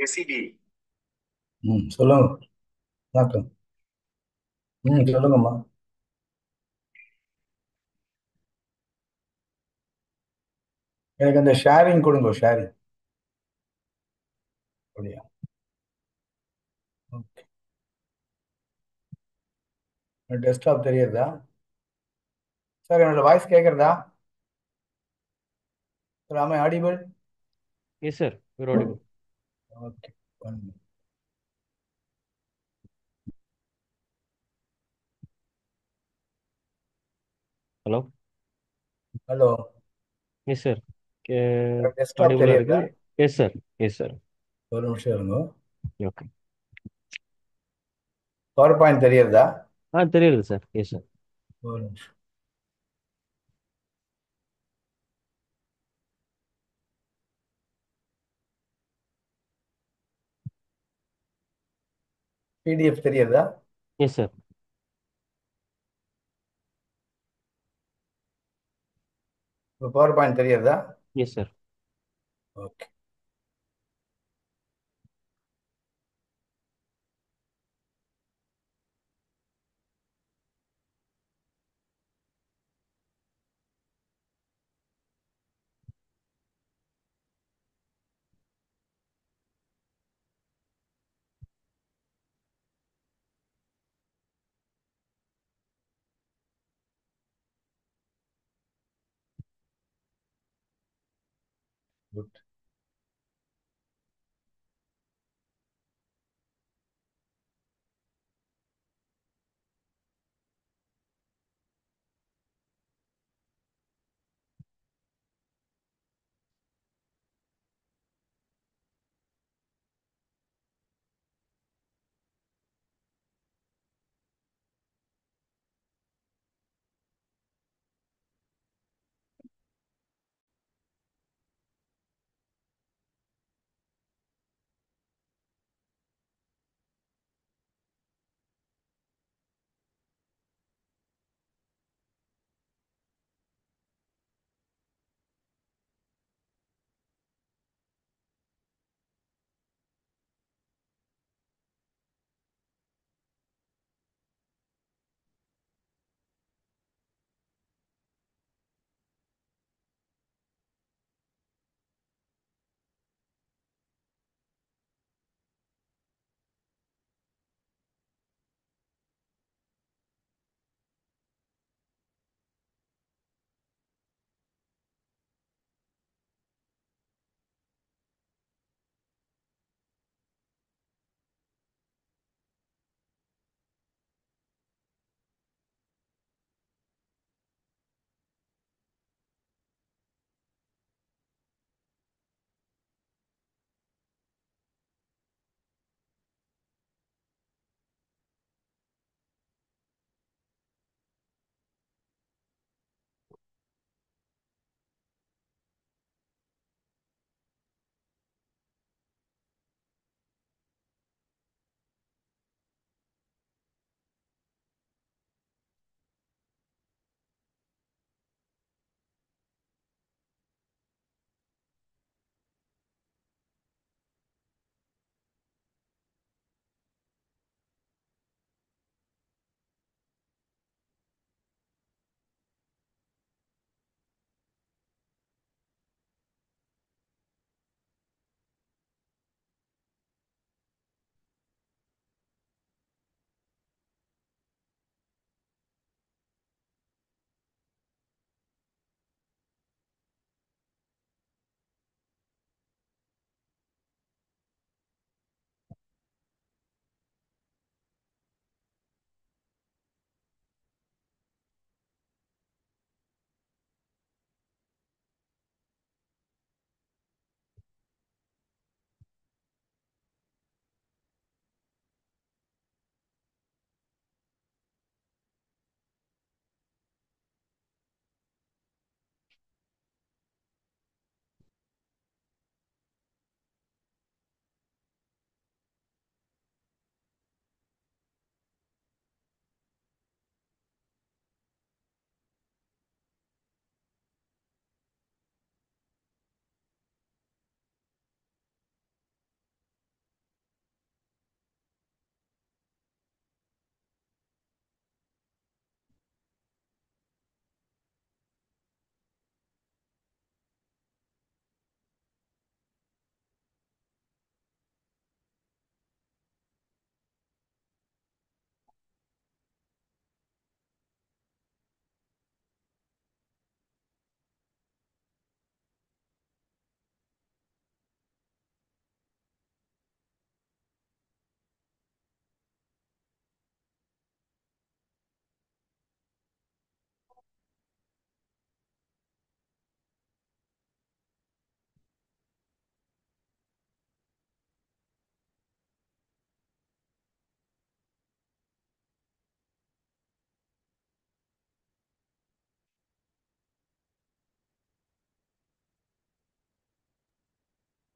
ACT. சொல்லுங்க. வணக்கம். சொல்லுங்கம்மா. எனக்கு அந்த ஷேரிங் கொடுங்க, ஷேரிங். அப்படியா? ஓகே. டெஸ்க்டாப் தெரியுதா சார்? என்னோட வாய்ஸ் கேட்குறதா சார்? ஆமாம், audible. Yes, sir. You're audible. Okay, பண்ணுங்க. Hello. Hello. Yes, sir. Desktop Audible இருக்கு. தெரியுதா? Yes, sir. Yes, sir. ஒரு நிமிஷம் இருங்க. Okay. பவர் பாயிண்ட் தெரியுதா? தெரியுது சார். Yes, sir. ஒரு நிமிஷம். பிடிஎஃப் தெரியுதா? Yes, sir. இப்போ பவர் பாயிண்ட் தெரியுதா? Yes, sir. Okay. Good.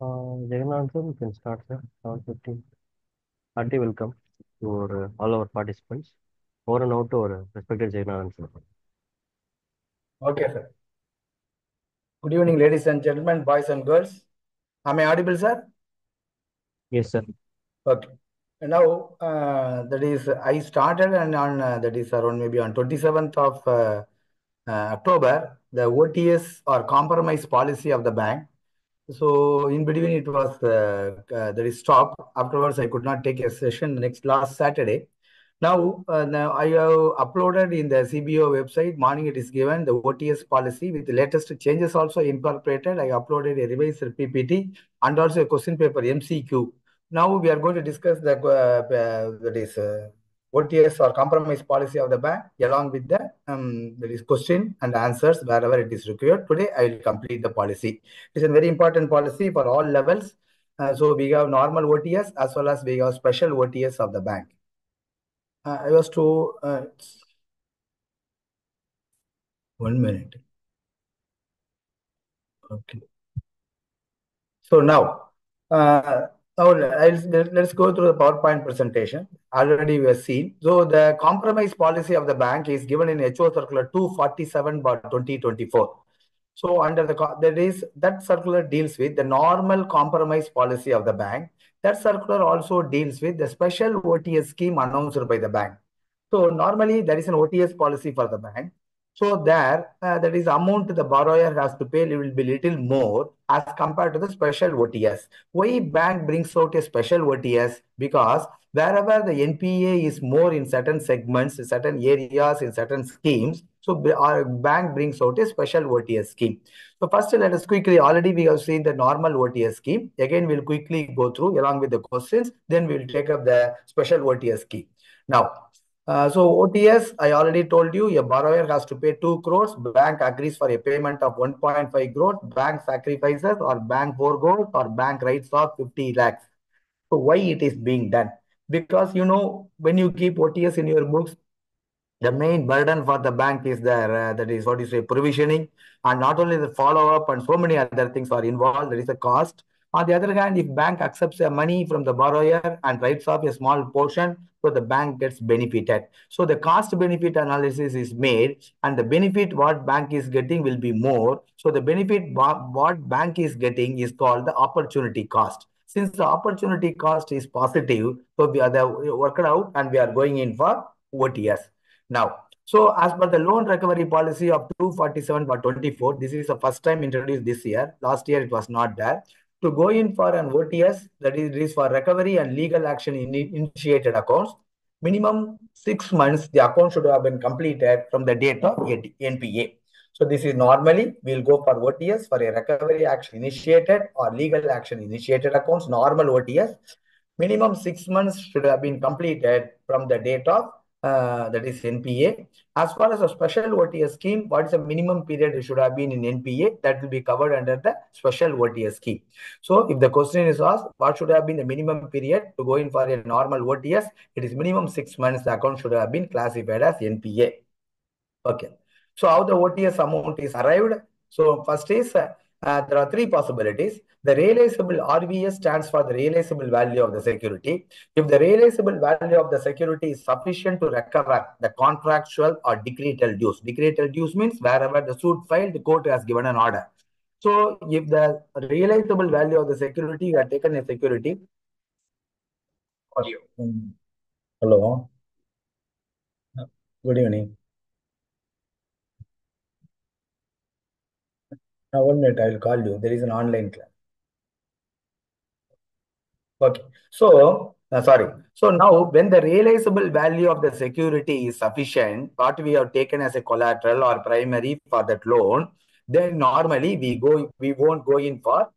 Jagennath, sir, we can start, sir. 7:15. Hearty welcome to all our participants. Over and out to our respected Jagennath, sir. Okay, sir. Good evening, ladies and gentlemen, boys and girls. Am I audible, sir? Yes, sir. Okay. Now, that is, I started and on that is around maybe on 27th of October, the OTS or compromise policy of the bank. So in between it was that is stopped. Afterwards, I could not take a session next last Saturday. Now I have uploaded in the CBO website. Morning it is given the OTS policy with the latest changes also incorporated. I uploaded a revised PPT and also a question paper MCQ. Now we are going to discuss the that is OTS or compromise policy of the bank along with the that is question and answers wherever it is required. Today I will complete the policy. It is a very important policy for all levels. So we have normal OTS as well as we have special OTS of the bank. I was to 1 minute. Okay. So uh, let's go through the PowerPoint presentation. Already we have seen. So the compromise policy of the bank is given in HO Circular 247/2024. So under that is that circular deals with the normal compromise policy of the bank. That circular also deals with the special OTS scheme announced by the bank. So normally there is an OTS policy for the bank. So there, that is amount the borrower has to pay will be little more as compared to the special OTS. Why bank brings out a special OTS? Because wherever the NPA is more in certain segments, in certain areas, in certain schemes, so our bank brings out a special OTS scheme. So first, let us quickly, already we have seen the normal OTS scheme. Again, we'll quickly go through along with the questions. Then we'll take up the special OTS scheme. Now, so OTS, I already told you, a borrower has to pay 2 crores. Bank agrees for a payment of 1.5 crores. Bank sacrifices or bank foregoes or bank writes off 50 lakhs. So why it is being done? Because when you keep OTS in your books, the main burden for the bank is there. That is what you say provisioning, and not only the follow up and so many other things are involved. There is a cost. On the other hand, if bank accepts the money from the borrower and writes off a small portion, so the bank gets benefited. So the cost benefit analysis is made, and the benefit what bank is getting will be more. So the benefit what bank is getting is called the opportunity cost. Since the opportunity cost is positive, so we are worked out and we are going in for OTS. Now, so as per the loan recovery policy of 247/24, this is the first time introduced this year. Last year it was not there. To go in for an OTS, that is for recovery and legal action initiated accounts, minimum 6 months the account should have been completed from the date of NPA. So this is normally we'll go for OTS for a recovery action initiated or legal action initiated accounts, normal OTS. Minimum 6 months should have been completed from the date of that is NPA. As far as a special OTS scheme, what is the minimum period it should have been in NPA? That will be covered under the special OTS scheme. So if the question is asked, what should have been the minimum period to go in for a normal OTS? It is minimum 6 months. The account should have been classified as NPA. Okay. So how the OTS amount is arrived? So first is there are three possibilities. The realizable RVS stands for the realizable value of the security. If the realizable value of the security is sufficient to recover the contractual or decretal dues. Decretal dues means wherever the suit filed, the court has given an order. So if the realizable value of the security, you have taken a security. Hello. Good evening. Now 1 minute, I will call you. There is an online class. Okay. So, sorry. So now when the realizable value of the security is sufficient, what we have taken as a collateral or primary for that loan, then normally we won't go in for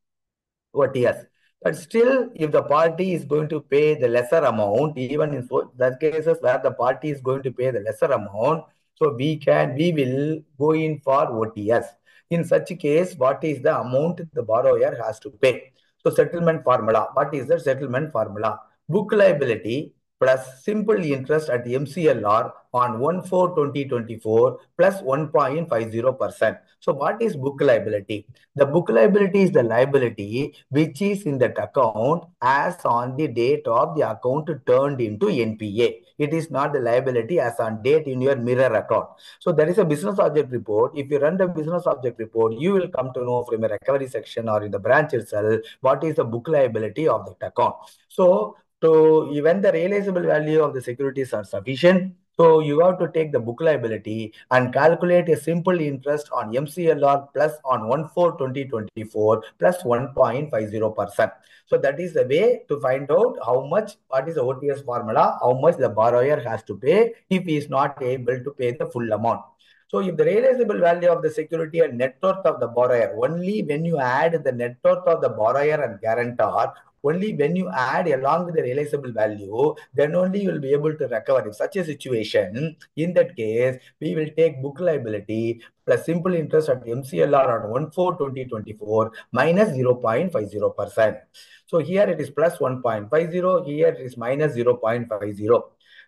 OTS. But still, if the party is going to pay the lesser amount, even in that cases where the party is going to pay the lesser amount, so we will go in for OTS. In such a case, what is the amount the borrower has to pay? So settlement formula. What is the settlement formula? Book liability plus simple interest at MCLR on 1/4/2024 plus 1.50%. So what is book liability? The book liability is the liability which is in that account as on the date of the account turned into NPA. It is not the liability as on date in your mirror account. So there is a business object report. If you run the business object report, you will come to know from a recovery section or in the branch itself what is the book liability of that account. So when the realizable value of the securities are sufficient, so you have to take the book liability and calculate a simple interest on MCLR plus on 1/4/2024 plus 1.50%. So that is the way to find out how much, what is the OTS formula, how much the borrower has to pay if he is not able to pay the full amount. So if the realizable value of the security and net worth of the borrower, only when you add the net worth of the borrower and guarantor, only when you add along with the realizable value, then only you will be able to recover. In such a situation, in that case, we will take book liability plus simple interest at MCLR on 1/4/2024 minus 0.50%. So here it is plus 1.50, here it is minus 0.50.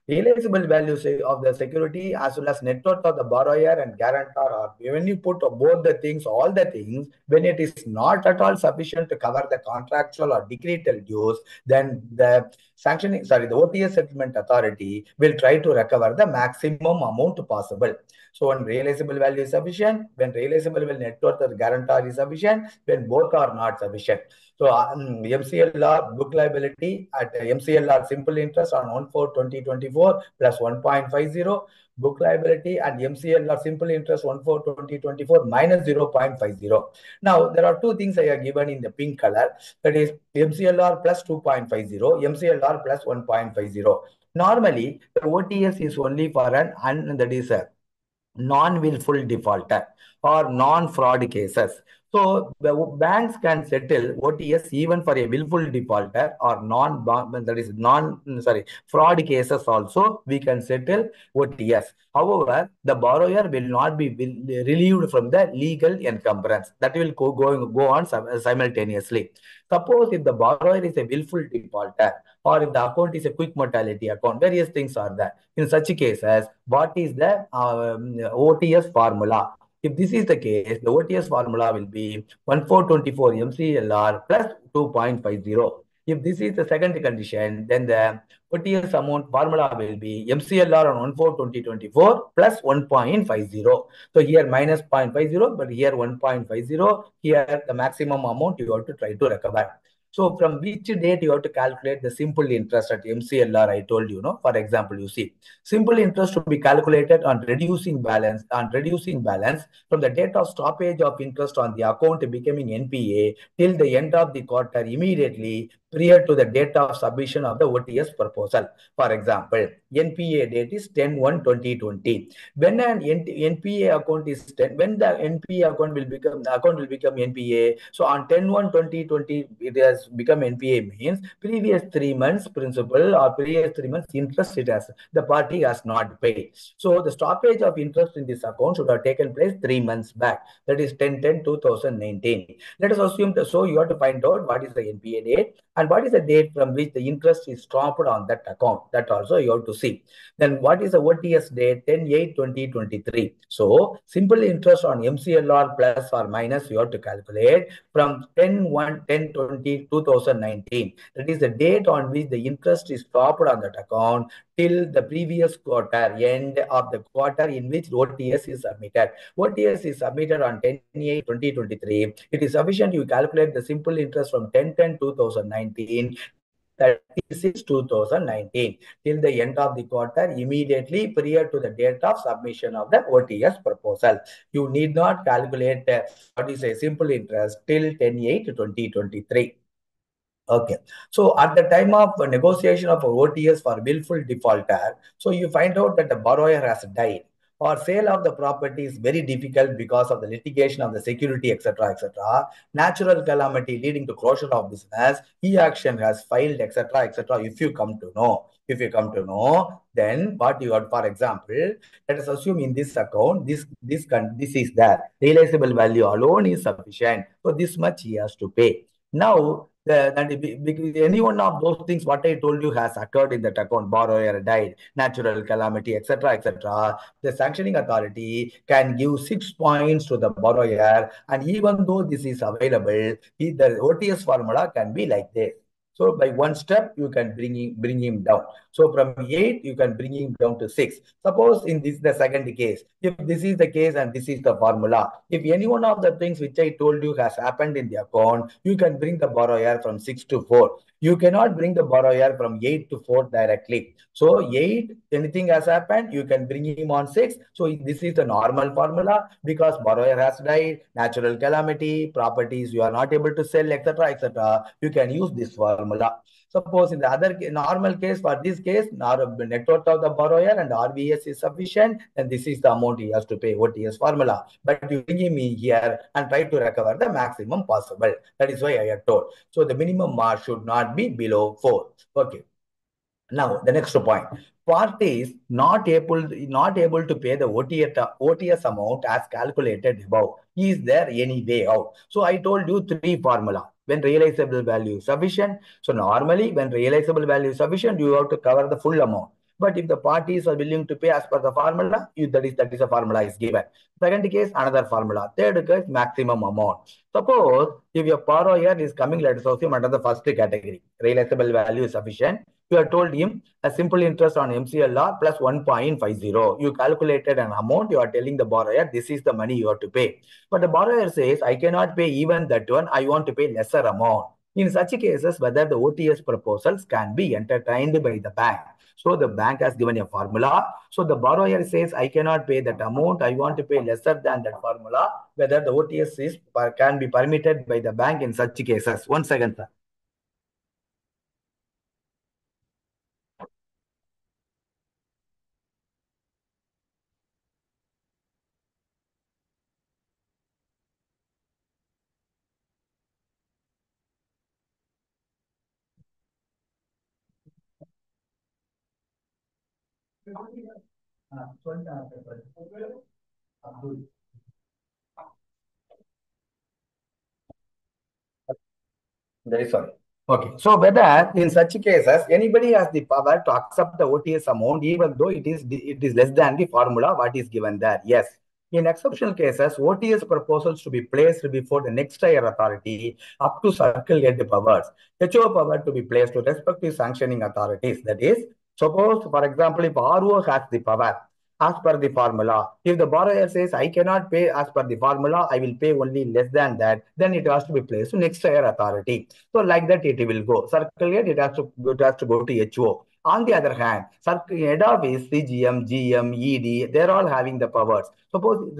Realizable values of the security as well as net worth of the borrower and guarantor are, when you put both the things, all the things, when it is not at all sufficient to cover the contractual or decretal dues, then the the OTS settlement authority will try to recover the maximum amount possible. So when realizable value is sufficient, when realizable net worth of the guarantor is sufficient, when both are not sufficient. So MCLR book liability at MCLR simple interest on 1/4/2024 plus 1.50, book liability and MCLR simple interest 1/4/2024 minus 0.50. Now there are two things I have given in the pink color, that is MCLR plus 2.50, MCLR plus 1.50. Normally the OTS is only for that is a non-willful defaulter or non-fraud cases. So the banks can settle OTS even for a willful defaulter or fraud cases also we can settle OTS. However, the borrower will not be relieved from the legal encumbrance. That will go on simultaneously. Suppose if the borrower is a willful defaulter or if the account is a quick mortality account, various things are there. In such cases, what is the OTS formula? If this is the case, the OTS formula will be 1/4/24 MCLR plus 2.50. If this is the second condition, then the OTS amount formula will be MCLR on 1/4/2024 plus 1.50. So here minus 0.50, but here 1.50. Here the maximum amount you have to try to recover. So from which date you have to calculate the simple interest at MCLR, I told you, no? For example, you see, simple interest to be calculated on reducing balance from the date of stoppage of interest on the account becoming NPA till the end of the quarter immediately prior to the date of submission of the OTS proposal. For example, NPA date is 10/1/2020. When an NPA account is 10, when the NPA account will become NPA, so on 10/1/2020 it has become NPA means previous 3 months principal or previous 3 months interest the party has not paid. So the stoppage of interest in this account should have taken place 3 months back. That is 10/10/2019. Let us assume so you have to find out what is the NPA date and what is the date from which the interest is stopped on that account. That also you have to see. Then what is the OTS date? 10/8/2023. So simple interest on MCLR plus or minus you have to calculate from 10/1/10/2019. That is the date on which the interest is stopped on that account till the previous quarter, end of the quarter in which OTS is submitted. OTS is submitted on 10/8/2023. It is sufficient you calculate the simple interest from 10/10/2019 till 36/2019 till the end of the quarter immediately prior to the date of submission of the OTS proposal. You need not calculate what is a simple interest till 10/8/2023. Okay. So at the time of negotiation of OTS for willful defaulter, so you find out that the borrower has died or sale of the property is very difficult because of the litigation of the security, etc., etc. Natural calamity leading to closure of business, e-action has filed, etc., etc. If you come to know, then what you have, for example, let us assume in this account, this is there. Realizable value alone is sufficient. So this much he has to pay. Now, Any one of those things, what I told you, has occurred in that account, borrower died, natural calamity, etc., etc., the sanctioning authority can give 6 points to the borrower, and even though this is available, the OTS formula can be like this. So by one step, you can bring him down. So from 8, you can bring him down to 6. Suppose in this the second case, if this is the case and this is the formula, if any one of the things which I told you has happened in the account, you can bring the borrower from 6 to 4. You cannot bring the borrower from 8 to 4 directly. So 8, anything has happened, you can bring him on 6. So this is the normal formula because borrower has died, natural calamity, properties you are not able to sell, etc., etc. You can use this formula. Suppose in the other normal case, for this case, net worth of the borrower and RBS is sufficient, then this is the amount he has to pay, OTS formula. But you bring him in here and try to recover the maximum possible. That is why I have told. So the minimum mark should not be below 4. Okay. Now, the next point. Parties not able to pay the OTS amount as calculated above. Is there any way out? So I told you 3 formula. When realizable value is sufficient. So normally, when realizable value is sufficient, you have to cover the full amount. But if the parties are willing to pay as per the formula, that is a formula is given. Second case, another formula. Third case, maximum amount. Suppose if your borrower is coming, let us assume under the first category, realizable value is sufficient. You have told him a simple interest on MCLR plus 1.50. You calculated an amount. You are telling the borrower, this is the money you have to pay. But the borrower says, I cannot pay even that one. I want to pay lesser amount. In such cases, whether the OTS proposals can be entertained by the bank. So the bank has given a formula. So the borrower says, I cannot pay that amount. I want to pay lesser than that formula. Whether the OTS can be permitted by the bank in such cases. 1 second, sir. Very sorry. Okay. So whether in such cases anybody has the power to accept the OTS amount even though it is less than the formula what is given there. Yes. In exceptional cases, OTS proposals to be placed before the next higher authority up to circle head powers. HO power to be placed to respective sanctioning authorities. That is, suppose, for example, if RO has the power as per the formula. If the borrower says, I cannot pay as per the formula, I will pay only less than that, then it has to be placed to next higher authority. So like that, it will go. Circle head, it has to go to HO. On the other hand, head office, CGM, GM, ED, they're all having the powers. Suppose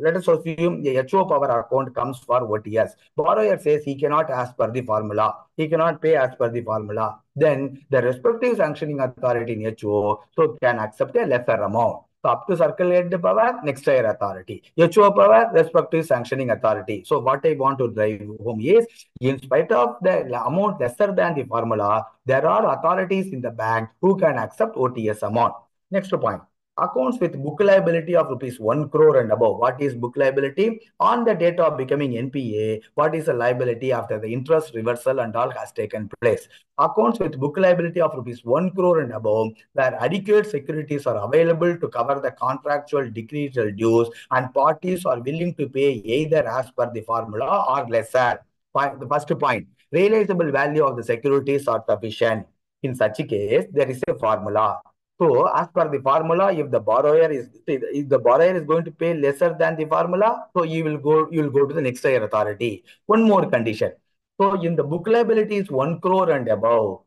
let us assume the HO power account comes for OTS. Borrower says he cannot as per the formula. He cannot pay as per the formula. Then the respective sanctioning authority in HO so can accept a lesser amount. So up to circle head power, next higher authority. HO power, respective sanctioning authority. So what I want to drive home is, in spite of the amount lesser than the formula, there are authorities in the bank who can accept OTS amount. Next point. Accounts with book liability of rupees 1 crore and above. What is book liability? On the date of becoming NPA, what is the liability after the interest reversal and all has taken place? Accounts with book liability of rupees 1 crore and above, where adequate securities are available to cover the contractual decretal dues and parties are willing to pay either as per the formula or lesser. The first point, realizable value of the securities are sufficient. In such a case, there is a formula. So, as per the formula, if the borrower is going to pay lesser than the formula, so you will go to the next higher authority. One more condition. So, in the book liability is 1 crore and above.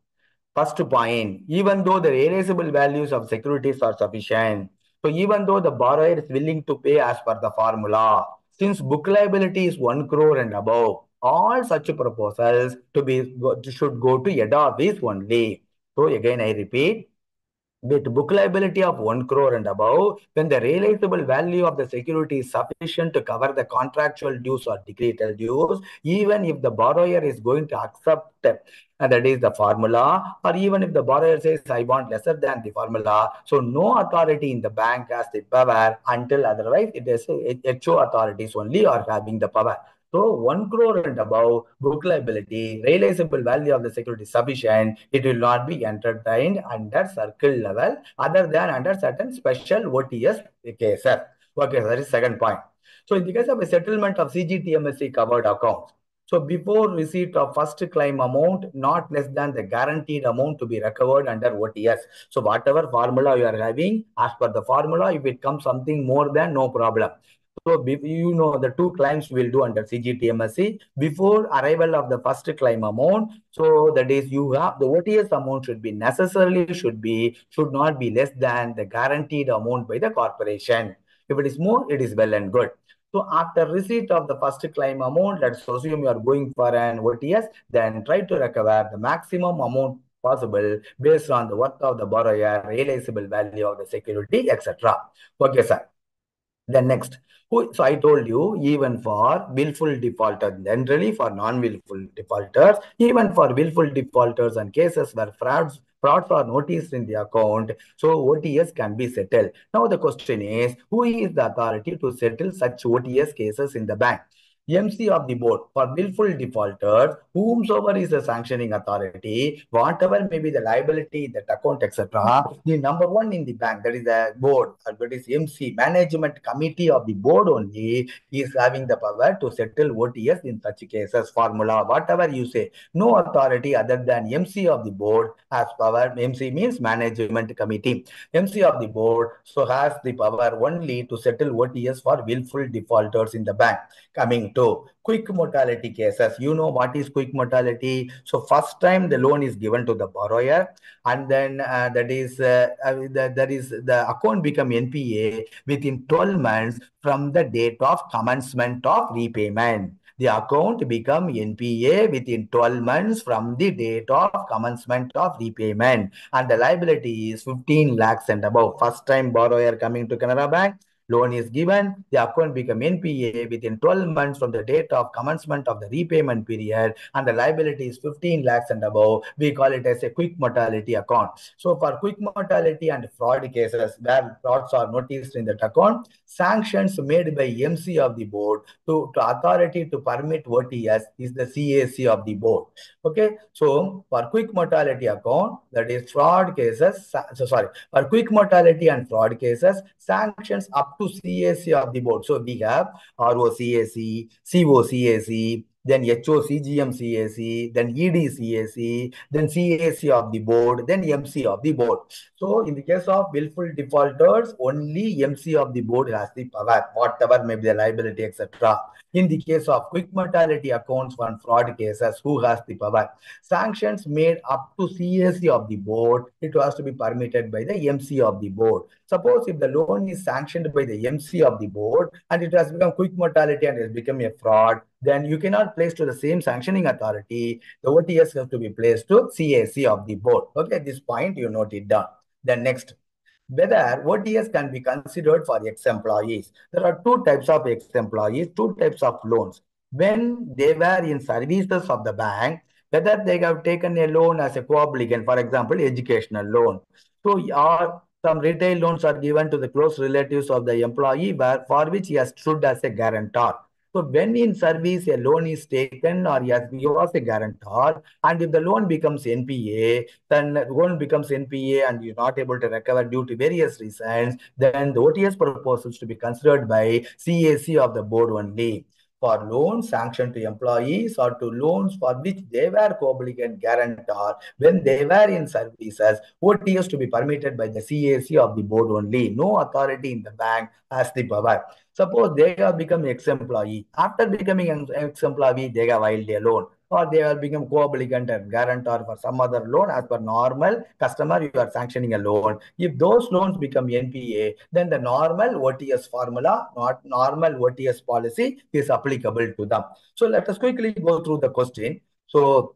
First point, even though the realizable values of securities are sufficient, so even though the borrower is willing to pay as per the formula, since book liability is 1 crore and above, all such proposals should go to head office only. So again, I repeat, with book liability of 1 crore and above, when the realizable value of the security is sufficient to cover the contractual dues or decretal dues, even if the borrower is going to accept that is the formula, or even if the borrower says, I want lesser than the formula, so no authority in the bank has the power until otherwise it is HO authorities only are having the power. So 1 crore and above book liability, realizable value of the security is sufficient. It will not be entertained under circle level other than under certain special OTS cases. Okay, that is second point. So in the case of a settlement of CGTMSC covered accounts, so before receipt of first claim amount, not less than the guaranteed amount to be recovered under OTS. So whatever formula you are having, as per the formula, if it comes something more than, no problem. So you know the two claims will do under CGTMSC before arrival of the first claim amount. So that is you have the OTS amount should not be less than the guaranteed amount by the corporation. If it is more, it is well and good. So after receipt of the first claim amount, let's assume you are going for an OTS, then try to recover the maximum amount possible based on the worth of the borrower, realizable value of the security, etc. Okay, sir. Then next, so I told you, even for willful defaulters, generally for non-willful defaulters, even for willful defaulters and cases where frauds are noticed in the account, so OTS can be settled. Now the question is, who is the authority to settle such OTS cases in the bank? MC of the board for willful defaulters, whomsoever is the sanctioning authority, whatever may be the liability, that account, etc. The number one in the bank, that is the board, that is MC, management committee of the board only, is having the power to settle OTS in such cases. Formula, whatever you say, no authority other than MC of the board has power. MC means management committee. MC of the board so has the power only to settle OTS for willful defaulters in the bank. Coming to quick mortality cases, you know what is quick mortality? So first time the loan is given to the borrower, and then that is the account become NPA within 12 months from the date of commencement of repayment. The account become NPA within 12 months from the date of commencement of repayment, and the liability is 15 lakhs and above. First time borrower coming to Canara Bank, loan is given, the account become NPA within 12 months from the date of commencement of the repayment period, and the liability is 15 lakhs and above. We call it as a quick mortality account. So for quick mortality and fraud cases where frauds are noticed in that account, sanctions made by MC of the board to authority to permit OTS is the CAC of the board. Okay, so for quick mortality account, that is fraud cases, for quick mortality and fraud cases, sanctions up to CAC of the board. So we have ROCAC, COCAC, then HOCGM then EDCAC, then CAC of the board, then MC of the board. So in the case of willful defaulters, only MC of the board has the power, whatever may be the liability, etc. In the case of quick mortality accounts and fraud cases, who has the power? Sanctions made up to CAC of the board, it has to be permitted by the MC of the board. Suppose if the loan is sanctioned by the MC of the board and it has become quick mortality and has become a fraud, then you cannot place to the same sanctioning authority. The OTS has to be placed to CAC of the board. Okay, at this point you note it down. Then next, whether OTS can be considered for ex-employees. There are two types of ex-employees, two types of loans. When they were in services of the bank, whether they have taken a loan as a co-obligant, for example, educational loan. So, or some retail loans are given to the close relatives of the employee for which he has stood as a guarantor. So when in service a loan is taken or he was a guarantor, and if the loan becomes NPA, then the loan becomes NPA and you're not able to recover due to various reasons, then the OTS proposals to be considered by CAC of the board only. For loans sanctioned to employees or to loans for which they were co-obligant guarantor when they were in services, OTS to be permitted by the CAC of the board only. No authority in the bank has the power. Suppose they have become ex-employee. After becoming an ex-employee, they have filed a loan, or they have become co-obligant and guarantor for some other loan. As per normal customer, you are sanctioning a loan. If those loans become NPA, then the normal OTS formula, not normal OTS policy, is applicable to them. So let us quickly go through the question. So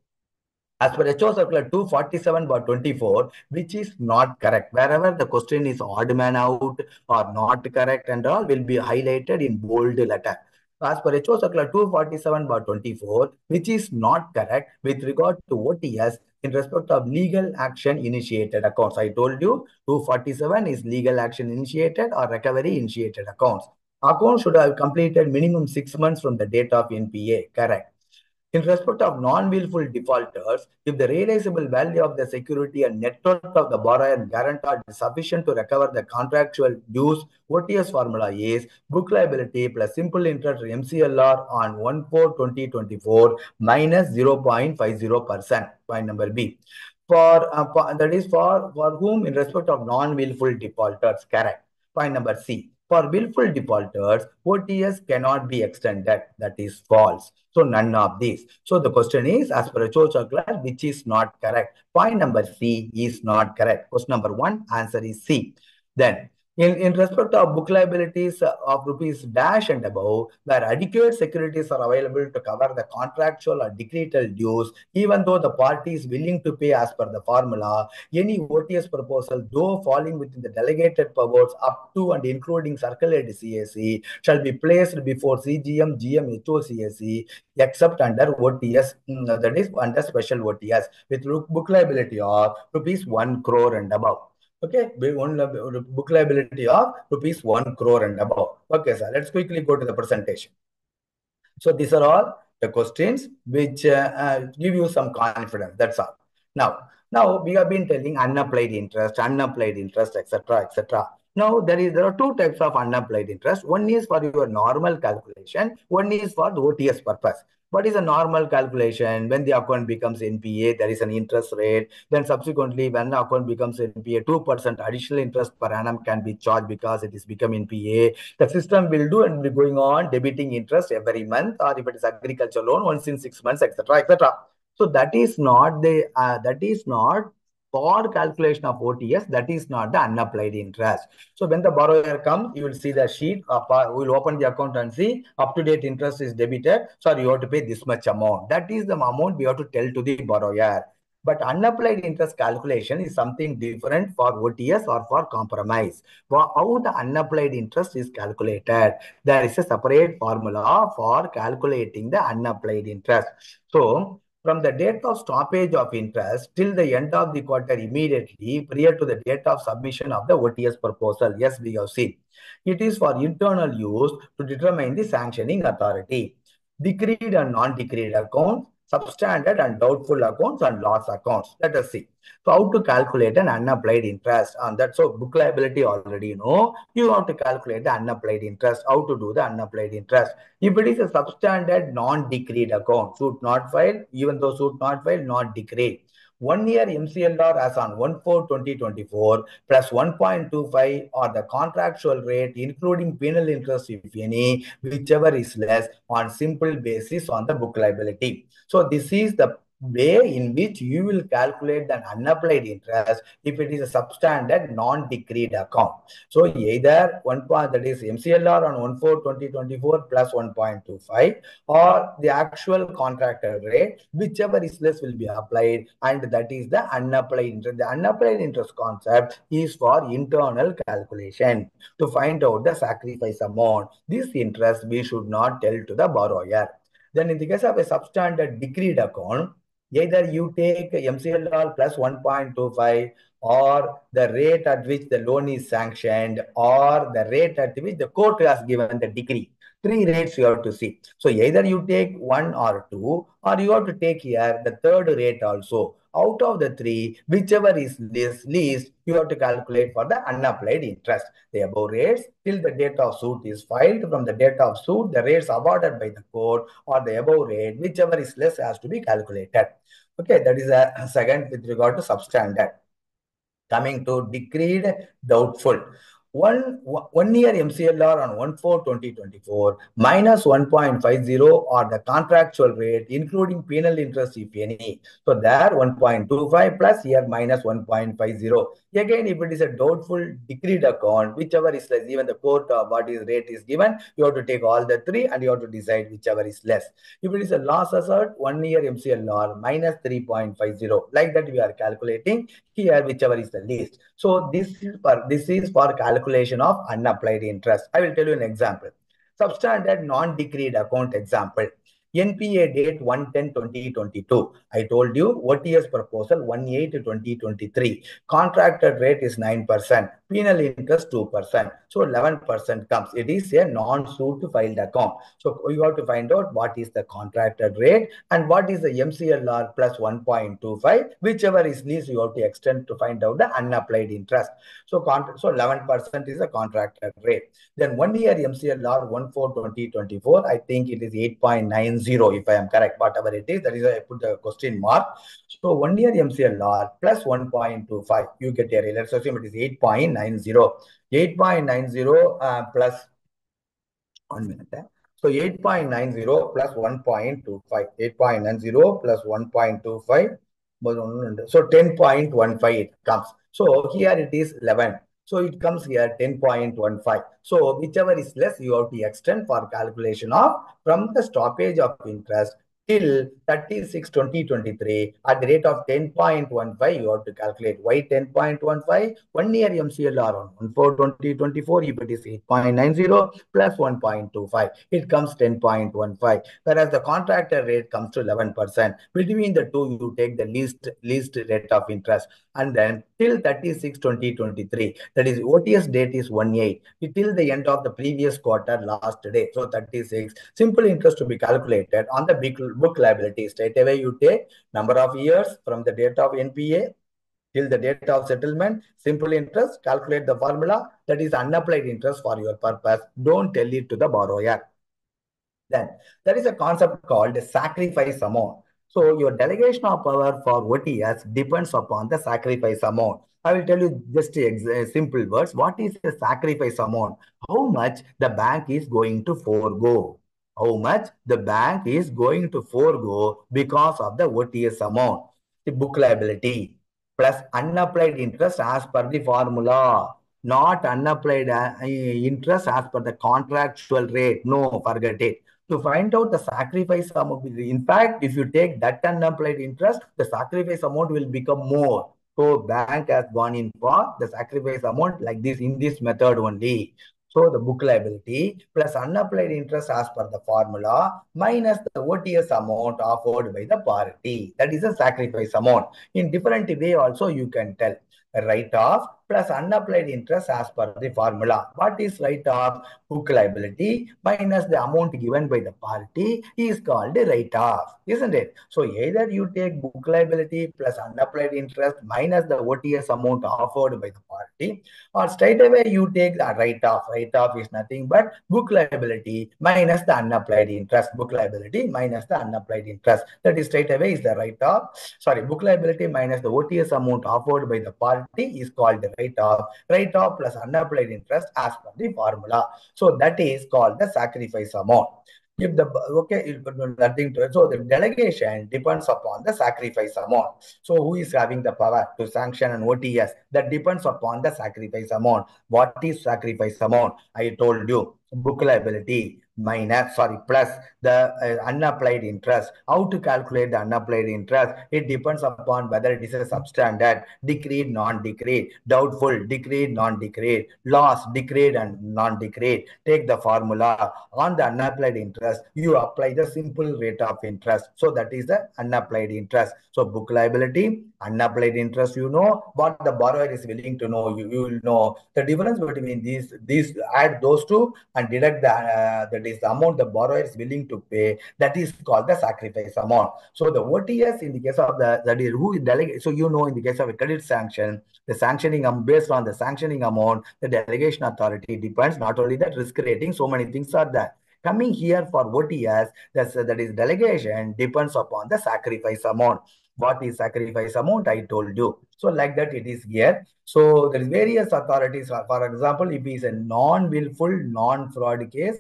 as per HO Circular 247/24, which is not correct. Wherever the question is odd man out or not correct and all will be highlighted in bold letter. As per HO Circular 247/24, which is not correct with regard to OTS in respect of legal action initiated accounts. I told you 247 is legal action initiated or recovery initiated accounts. Account should have completed minimum 6 months from the date of NPA. Correct. In respect of non-willful defaulters, if the realizable value of the security and net worth of the borrower and guarantor is sufficient to recover the contractual dues, OTS formula is book liability plus simple interest MCLR on 1/4/2024 minus 0.50%. Point number B. That is for whom in respect of non-willful defaulters. Correct. Point number C. For willful defaulters, OTS cannot be extended. That is false. So none of these. So the question is, as per a Cho class, which is not correct. Point number C is not correct. Question number 1, answer is C. Then, in respect of book liabilities of rupees dash and above, where adequate securities are available to cover the contractual or decretal dues, even though the party is willing to pay as per the formula, any OTS proposal, though falling within the delegated powers up to and including circulated CAC, shall be placed before CGM, GM, HOCAC, except under OTS, that is under special OTS, with book liability of rupees 1 crore and above. Okay, book liability of rupees 1 crore and above. Okay, sir, let's quickly go to the presentation. So these are all the questions which give you some confidence. That's all. Now we have been telling unapplied interest, etc., etc. Now there are two types of unapplied interest. One is for your normal calculation. One is for the OTS purpose. What is a normal calculation? When the account becomes NPA, there is an interest rate. Then subsequently, when the account becomes NPA, 2% additional interest per annum can be charged because it is become NPA. The system will do and will be going on debiting interest every month, or if it is agriculture loan, once in 6 months, etc., etc. So that is not for calculation of OTS. That is not the unapplied interest. So when the borrower comes, you will see the sheet. We will open the account and see up-to-date interest is debited. So you have to pay this much amount. That is the amount we have to tell to the borrower. But unapplied interest calculation is something different for OTS or for compromise. How the unapplied interest is calculated? There is a separate formula for calculating the unapplied interest. So from the date of stoppage of interest till the end of the quarter immediately prior to the date of submission of the OTS proposal. Yes, we have seen. It is for internal use to determine the sanctioning authority. Decreed and non-decreed accounts, substandard and doubtful accounts, and loss accounts. Let us see. So how to calculate an unapplied interest on that? So book liability already you know. You have to calculate the unapplied interest. How to do the unapplied interest? If it is a substandard non-decreed account, suit not filed, even though suit not filed, not decreed. 1 year MCLR as on 1/4/2024 plus 1.25 or the contractual rate including penal interest if any, whichever is less on simple basis on the book liability. So this is the way in which you will calculate the unapplied interest if it is a substandard non-decreed account. So either that is MCLR on 1/4/2024 plus 1.25 or the actual contracted rate, whichever is less will be applied, and that is the unapplied interest. The unapplied interest concept is for internal calculation to find out the sacrifice amount. This interest we should not tell to the borrower. Then in the case of a substandard decreed account, either you take MCLR plus 1.25 or the rate at which the loan is sanctioned or the rate at which the court has given the decree. Three rates you have to see. So either you take one or two, or you have to take here the third rate also. Out of the three, whichever is least, you have to calculate for the unapplied interest. The above rates till the date of suit is filed. From the date of suit, the rates awarded by the court or the above rate, whichever is less has to be calculated. Okay, that is a second with regard to substandard. Coming to decreed doubtful. 1 year MCLR on 1/4/2024 minus 1.50 or the contractual rate, including penal interest if any. So there 1.25 plus here minus 1.50. Again, if it is a doubtful decreed account, whichever is less, even the court what is rate is given, you have to take all the three and you have to decide whichever is less. If it is a loss assert, 1 year MCLR minus 3.50. Like that we are calculating here whichever is the least. So this is for calculation of unapplied interest. I will tell you an example. Substandard non-decreed account example. NPA date 1/10/2022. I told you OTS proposal 1/8/2023. Contracted rate is 9%. Penal interest 2%. So 11% comes. It is a non-suit filed account. So you have to find out what is the contracted rate and what is the MCLR plus 1.25. Whichever is least, you have to extend to find out the unapplied interest. So 11% is the contracted rate. Then 1 year MCLR 1/4/2024, I think it is 8.90 if I am correct. Whatever it is, that is I put the question mark. So 1 year MCLR plus 1.25, you get a let's assume it is 8.90. 8.90 plus 1 minute. So 8.90 plus 1.25. 8.90 plus 1.25. So 10.15 it comes. So here it is 11. So it comes here 10.15. So whichever is less, you have to extend for calculation of from the stoppage of interest till 36/2023 at the rate of 10.15. You have to calculate why 10.15. 1 year MCLR on 1/4/2024, if it is 8.90 plus 1.25, it comes 10.15. Whereas the contractor rate comes to 11%. Between the two, you take the least rate of interest. And then till 36/2023, that is OTS date is 1/8. Till the end of the previous quarter last day. So 36. Simple interest to be calculated on the book liability. Straight away you take number of years from the date of NPA till the date of settlement, simple interest, calculate the formula, that is unapplied interest for your purpose. Don't tell it to the borrower. Then there is a concept called sacrifice amount. So your delegation of power for OTS depends upon the sacrifice amount. I will tell you just simple words. What is the sacrifice amount? How much the bank is going to forego? How much the bank is going to forego because of the OTS amount? The book liability plus unapplied interest as per the formula, not unapplied interest as per the contractual rate. No, forget it. To find out the sacrifice amount, in fact, if you take that unapplied interest, the sacrifice amount will become more. So bank has gone in for the sacrifice amount like this in this method only. So the book liability plus unapplied interest as per the formula minus the OTS amount offered by the party. That is a sacrifice amount. In different way also you can tell. Write-off plus unapplied interest as per the formula. What is write-off? Book liability minus the amount given by the party is called a write-off, isn't it? So either you take book liability plus unapplied interest minus the OTS amount offered by the party, or straight away you take the write-off. Write-off is nothing but book liability minus the unapplied interest. Book liability minus the unapplied interest. That is straight away is the write-off. Sorry, book liability minus the OTS amount offered by the party is called the write-off. Write-off plus unapplied interest as per the formula. So that is called the sacrifice amount. If the nothing to it. So the delegation depends upon the sacrifice amount. So who is having the power to sanction an OTS? That depends upon the sacrifice amount. What is sacrifice amount? I told you book liability minus plus the unapplied interest. How to calculate the unapplied interest? It depends upon whether it is a substandard, decreed, non-decreed, doubtful, decreed, non-decreed, loss, decreed and non-decreed. Take the formula. On the unapplied interest, you apply the simple rate of interest. So that is the unapplied interest. So book liability, unapplied interest, you know what the borrower is willing to know. You will know the difference between these add those two and deduct that is the amount the borrower is willing to pay. That is called the sacrifice amount. So the OTS in the case of that is who is delegate. So you know in the case of a credit sanction, the sanctioning based on the sanctioning amount, the delegation authority depends not only that risk rating. So many things are there. Coming here for OTS, that is delegation depends upon the sacrifice amount. What is sacrifice amount? I told you. So like that it is here. So there is various authorities. For example, if it is a non-willful, non-fraud case,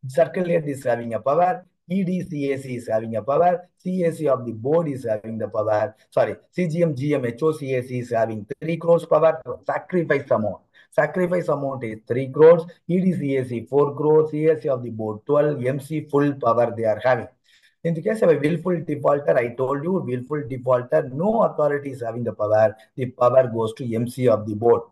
circular is having a power. EDCAC is having a power. CAC of the board is having the power. Sorry, CGM, GM, HOCAC is having 3 crores power. Sacrifice amount. Sacrifice amount is 3 crores. EDCAC 4 crores. CAC of the board 12. MC full power they are having. In the case of a willful defaulter, I told you, willful defaulter, no authority is having the power. The power goes to MC of the board.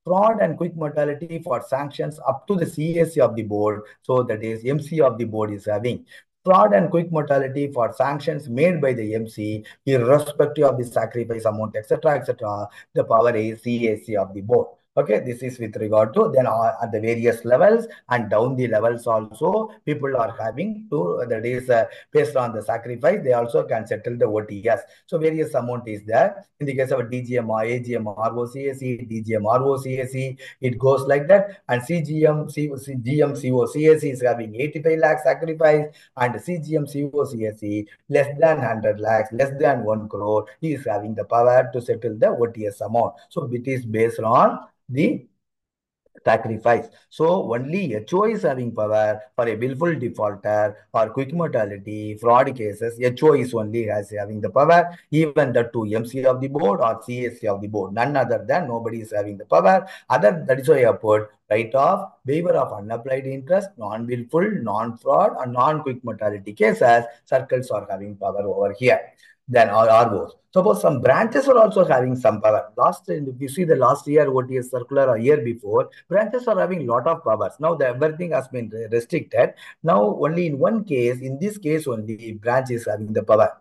Fraud and quick mortality for sanctions up to the CAC of the board. So that is MC of the board is having. Fraud and quick mortality for sanctions made by the MC, irrespective of the sacrifice amount, etc., etc. The power is CAC of the board. Okay, this is with regard to then at the various levels and down the levels also, people are having to, that is based on the sacrifice, they also can settle the OTS. So various amount is there. In the case of DGM, AGM, ROCAC, DGM, ROCAC, it goes like that. And CGM, GM, COCAC is having 85 lakh sacrifice, and CGM, COCAC less than 100 lakhs, less than 1 crore, he is having the power to settle the OTS amount. So it is based on the sacrifice. So only HO is having power for a willful defaulter or quick mortality, fraud cases. HO is only has having the power, even the two MC of the board or CSC of the board. None other than nobody is having the power. That is why I put write-off, waiver of unapplied interest, non-willful, non-fraud, or non-quick mortality cases. Circles are having power over here. Then ROs. Suppose some branches are also having some power. If you see the last year OTS circular or year before, branches are having lot of powers. Now everything has been restricted. Now only in one case, in this case only, branch is having the power.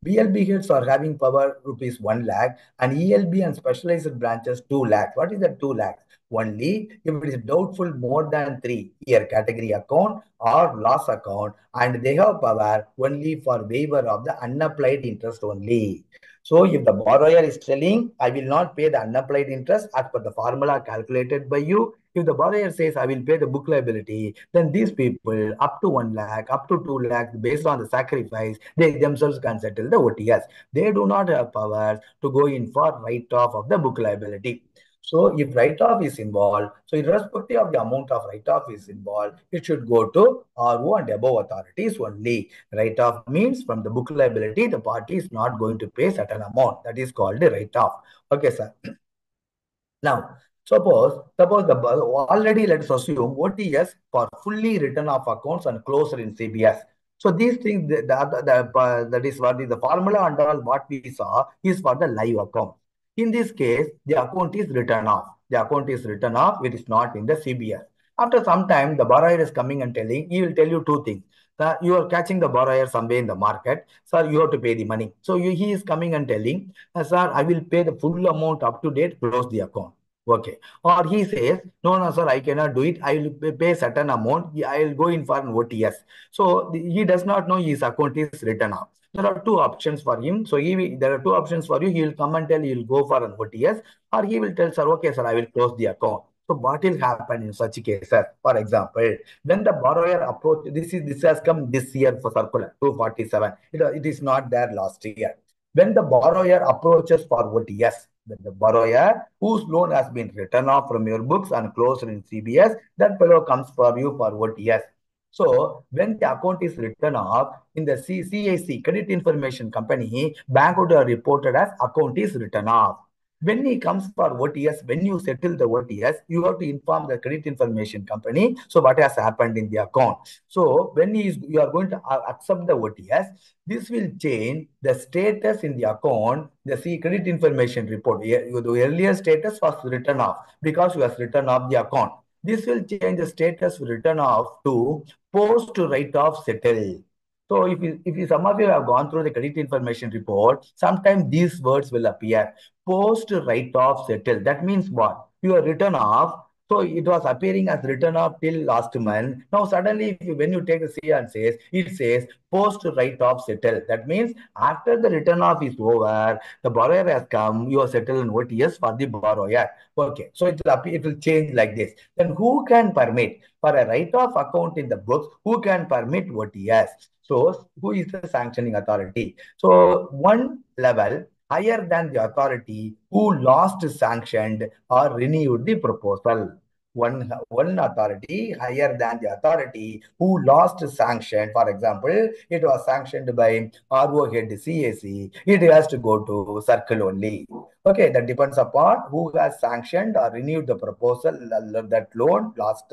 BLB heads are having power rupees 1 lakh, and ELB and specialized branches 2 lakhs. What is that 2 lakhs? Only if it is doubtful more than 3-year category account or loss account, and they have power only for waiver of the unapplied interest only. So if the borrower is telling, I will not pay the unapplied interest as per the formula calculated by you, if the borrower says, I will pay the book liability, then these people up to 1 lakh, up to 2 lakhs, based on the sacrifice, they themselves can settle the OTS. They do not have powers to go in for write-off of the book liability. So if write-off is involved, so irrespective of the amount of write-off is involved, it should go to RO and above authorities only. Write-off means from the book liability, the party is not going to pay certain amount. That is called a write-off. Okay, sir. Now, suppose the already let's assume OTS for fully written off accounts and closed in CBS. So these things, that is what is the formula and all what we saw is for the live account. In this case, the account is written off. The account is written off. It is not in the CBS. After some time, the borrower is coming and telling, he will tell you two things. You are catching the borrower somewhere in the market. Sir, you have to pay the money. So he is coming and telling, sir, I will pay the full amount up to date, close the account. Okay. Or he says, no, sir, I cannot do it. I will pay certain amount. I will go in for an OTS. So he does not know his account is written off. There are two options for him. So there are two options for you. He will come and tell he will go for an OTS, or he will tell, sir, okay, sir, I will close the account. So what will happen in such cases? For example, when the borrower approach, this has come this year for circular 247. It is not there last year. When the borrower approaches for OTS, the borrower whose loan has been written off from your books and closed in CBS, that fellow comes for you for OTS. So when the account is written off in the CIC, Credit Information Company, bank would have reported as account is written off. When he comes for OTS, when you settle the OTS, you have to inform the credit information company. So what has happened in the account? So when you are going to accept the OTS, this will change the status in the account. The credit information report, the earlier status was written off because you has written off the account. This will change the status written off to post to write-off settle. So if some of you have gone through the credit information report, sometimes these words will appear. Post write-off settle. That means what? You are written off. So it was appearing as written off till last month. Now suddenly, when you take a C and it says post write-off settle. That means after the written off is over, the borrower has come, you are settled in OTS for the borrower. Okay, so it will change like this. Then who can permit for a write-off account in the books? Who can permit OTS? So who is the sanctioning authority? So one level higher than the authority who lost sanctioned or renewed the proposal. One authority higher than the authority who lost sanction. For example, it was sanctioned by RO head CAC. It has to go to circle only. Okay, that depends upon who has sanctioned or renewed the proposal, that loan last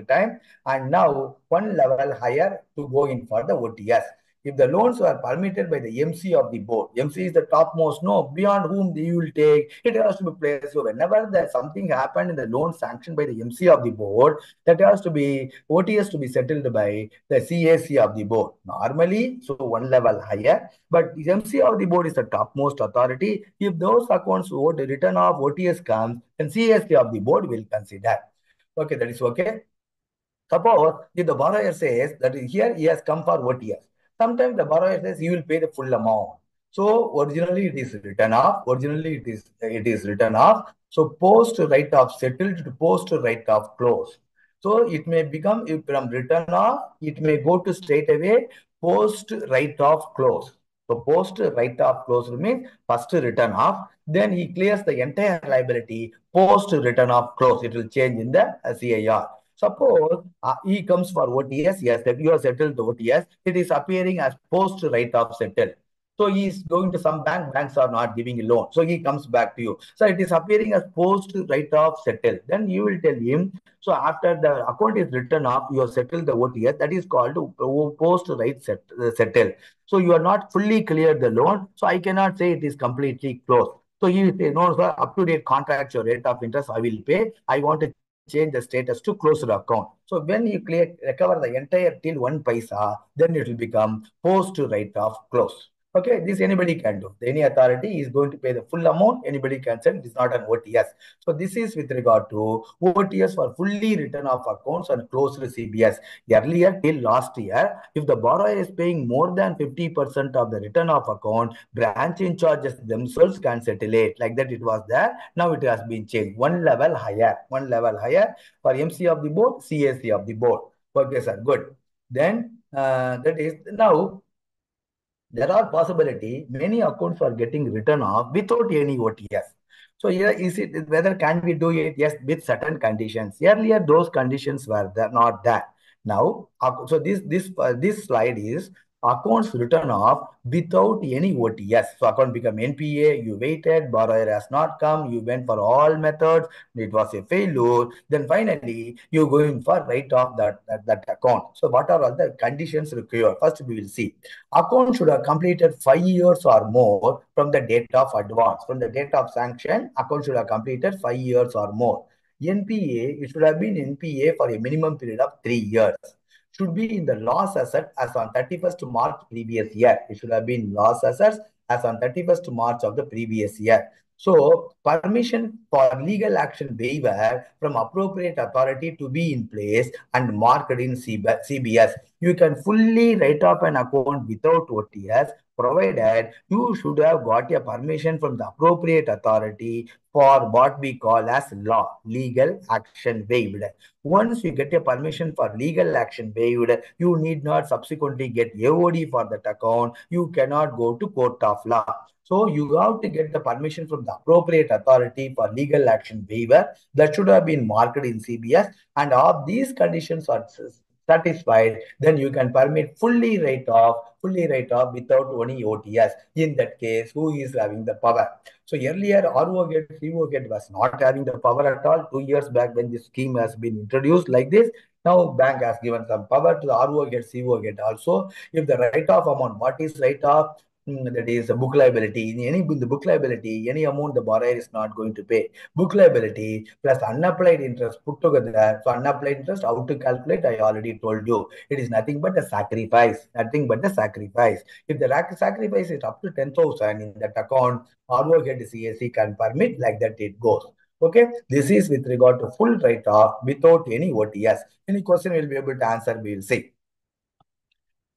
time, and now one level higher to go in for the OTS. If the loans were permitted by the MC of the board, MC is the topmost, no, beyond whom you will take, it has to be placed. So whenever that something happened in the loan sanctioned by the MC of the board, that has to be OTS to be settled by the CAC of the board. Normally, so one level higher, but the MC of the board is the topmost authority. If those accounts would return of OTS comes, then CAC of the board will consider. Okay, that is okay. Suppose if the borrower says that here he has come for OTS, sometimes the borrower says he will pay the full amount. So originally it is written off. Originally it is written off. So post write off settled to post write off close. So it may become if from written off, it may go to straight away post write off close. So post write off close means first written off, then he clears the entire liability post written off close. It will change in the CIR. Suppose he comes for OTS, yes, that you have settled the OTS, it is appearing as post write-off settled. So he is going to some banks are not giving a loan. So he comes back to you. So it is appearing as post write-off settled. Then you will tell him, so after the account is written off, you have settled the OTS, that is called post write settle. So you are not fully cleared the loan. So I cannot say it is completely closed. So you say, no, sir, up to date contract your rate of interest, I will pay. I want to change the status to closed account. So when you recover the entire till 1 paisa, then it will become post write off close. Okay, this anybody can do. Any authority is going to pay the full amount. Anybody can send. It is not an OTS. So this is with regard to OTS for fully written off accounts and closed CBS. Earlier till last year, if the borrower is paying more than 50% of the written off account, branch in charges themselves can settle it. Like that it was there. Now it has been changed. One level higher. One level higher for MC of the board, CAC of the board. Okay, sir. Good. Then that is now there are possibility many accounts are getting written off without any OTS. So here is it whether can we do it? Yes, with certain conditions. Earlier those conditions were there, not there. Now, so this slide is accounts written off without any OTS. So account become NPA, you waited, borrower has not come, you went for all methods, it was a failure. Then finally you going for write off that account. So what are all the conditions required? First we will see. Account should have completed 5 years or more from the date of advance. From the date of sanction, account should have completed 5 years or more. NPA, it should have been NPA for a minimum period of 3 years. Should be in the loss asset as on 31st March previous year. It should have been loss assets as on 31st March of the previous year. So, permission for legal action waiver from appropriate authority to be in place and marked in CBS. You can fully write off an account without OTS, provided you should have got a permission from the appropriate authority for what we call as legal action waived. Once you get a permission for legal action waived, you need not subsequently get AOD for that account. You cannot go to court of law. So you have to get the permission from the appropriate authority for legal action waiver that should have been marked in CBS. And all these conditions are satisfied, then you can permit fully write off without any OTS. In that case, who is having the power? So earlier, RO get, CO get was not having the power at all. 2 years back when this scheme has been introduced like this, now bank has given some power to the RO get, CO get also. If the write-off amount, what is write-off? That is a book liability. In the book liability, any amount the borrower is not going to pay. Book liability plus unapplied interest put together. So unapplied interest, how to calculate, I already told you. It is nothing but a sacrifice. Nothing but the sacrifice. If the sacrifice is up to 10,000 in that account, RO head CAC can permit, like that it goes. Okay, this is with regard to full write-off without any OTS. Any question we'll be able to answer, we will see.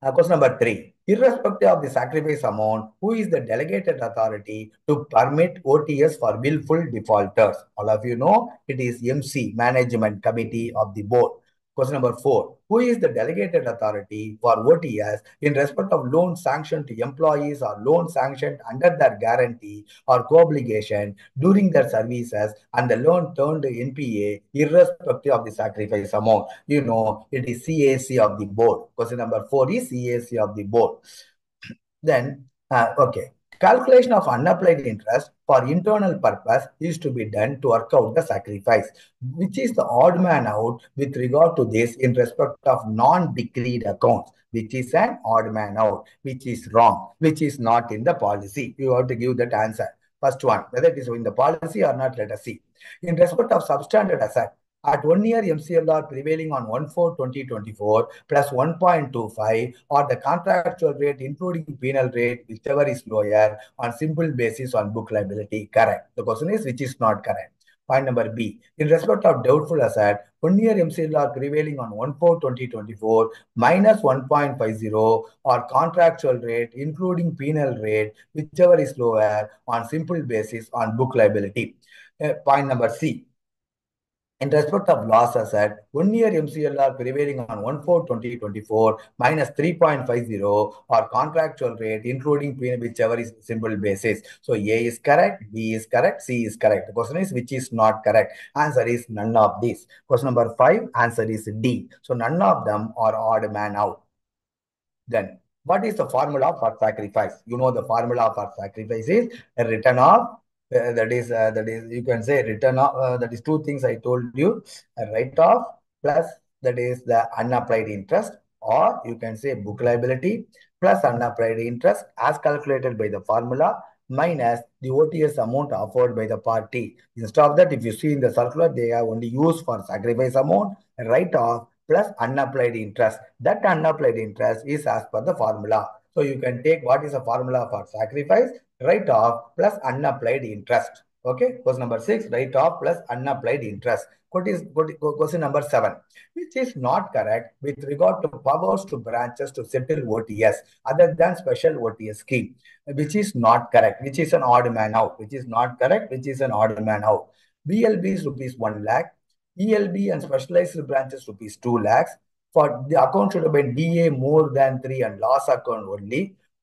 Question number 3. Irrespective of the sacrifice amount, who is the delegated authority to permit OTS for willful defaulters? All of you know it is MC, Management Committee of the Board. Question number 4. Who is the delegated authority for OTS in respect of loan sanctioned to employees or loan sanctioned under their guarantee or co-obligation during their services and the loan turned to NPA irrespective of the sacrifice amount? You know, it is CAC of the board. Question number 4 is CAC of the board. Then, okay. Calculation of unapplied interest for internal purpose is to be done to work out the sacrifice, which is the odd man out with regard to this in respect of non-decreed accounts, which is an odd man out, which is wrong, which is not in the policy. You have to give that answer. First one, whether it is in the policy or not, let us see. In respect of substandard asset, at 1 year MCLR prevailing on 1/4/2024 plus 1.25 or the contractual rate including penal rate, whichever is lower on simple basis on book liability. Correct. The question is which is not correct. Point number B. In respect of doubtful asset, 1 year MCLR prevailing on 1/4/2024 minus 1.50 or contractual rate including penal rate, whichever is lower on simple basis on book liability. Point number C. In respect of loss asset, 1 year MCLR prevailing on 1/4/2024 minus 3.50 or contractual rate, including whichever is simple basis. So A is correct, B is correct, C is correct. The question is which is not correct. Answer is none of these. Question number 5, answer is D. So none of them are odd man out. Then what is the formula for sacrifice? You know the formula for sacrifice is a return of that is you can say return of that is two things I told you, a write off plus that is the unapplied interest, or you can say book liability plus unapplied interest as calculated by the formula minus the OTS amount offered by the party. Instead of that, if you see in the circular, they have only used for sacrifice amount, write off plus unapplied interest. That unapplied interest is as per the formula. So you can take what is the formula for sacrifice, write off plus unapplied interest. Okay, question number 6, write off plus unapplied interest. Question number 7, which is not correct with regard to powers to branches to settle OTS other than special OTS scheme, which is not correct, which is an odd man out, which is not correct, which is an odd man out. BLB is rupees 1 lakh, ELB and specialized branches rupees 2 lakhs. For the account should have been DA more than 3 and loss account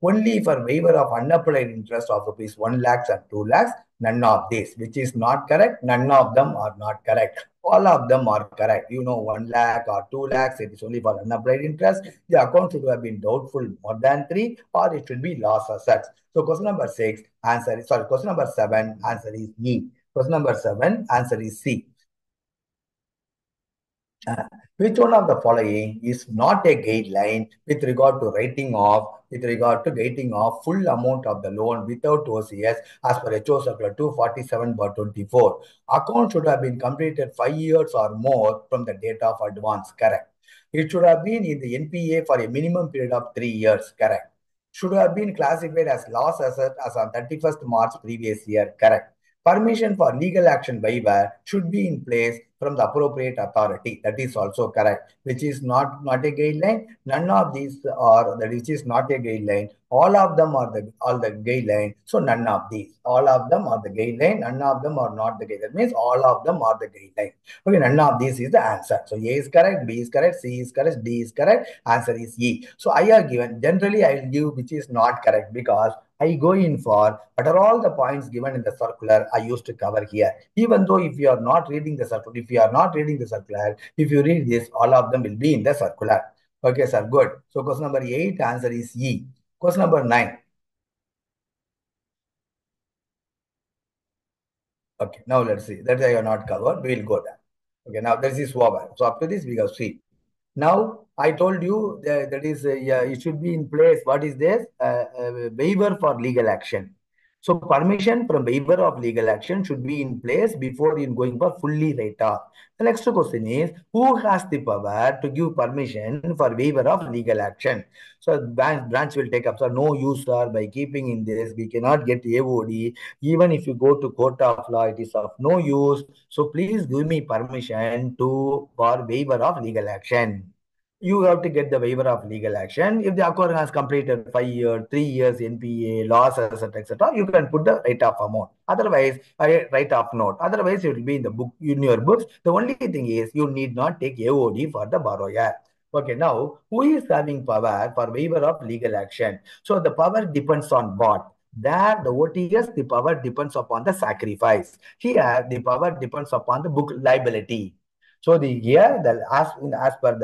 only for waiver of unapplied interest of rupees 1 lakhs and 2 lakhs. None of this, which is not correct. None of them are not correct. All of them are correct. You know, 1 lakh or 2 lakhs, it is only for unapplied interest. The account should have been doubtful more than 3, or it should be loss assets. So question number 6, answer is, sorry, question number 7, answer is E. Question number 7, answer is C. Which one of the following is not a guideline with regard to writing off, with regard to writing off full amount of the loan without OCS as per HO Circular 247/24? Account should have been completed 5 years or more from the date of advance. Correct. It should have been in the NPA for a minimum period of 3 years. Correct. Should have been classified as loss asset as on 31st March previous year. Correct. Permission for legal action waiver should be in place from the appropriate authority. That is also correct, which is not a guideline. None of these are that, which is not a guideline. All of them are the guideline. So none of these. All of them are the guideline. None of them are not the guideline. That means all of them are the guideline. Okay, none of these is the answer. So A is correct, B is correct, C is correct, D is correct. Answer is E. So I have given, generally I will give which is not correct because I go in for what are all the points given in the circular I used to cover here. Even though if you are not reading the circular, if you read this, all of them will be in the circular. Okay, sir, good. So question number 8, answer is E. Question number 9. Okay, now let's see. That I have not covered. We will go there. Okay, now this is over. So up to this we have seen. Now, I told you that is, it should be in place. What is this? Waiver for legal action. So permission from waiver of legal action should be in place before in going for fully write off. The next question is, who has the power to give permission for waiver of legal action? So branch will take up. So no use, sir, by keeping in this, we cannot get AOD. Even if you go to court of law, it is of no use. So please give me permission for waiver of legal action. You have to get the waiver of legal action. If the account has completed 5 years, 3 years NPA, loss, etc., you can put the write-off amount. Otherwise, write-off note. Otherwise, it will be in the book, in your books. The only thing is you need not take AOD for the borrower. Okay, now who is having power for waiver of legal action? So the power depends on what? There, the OTS, the power depends upon the sacrifice. Here, the power depends upon the book liability. So the here the as per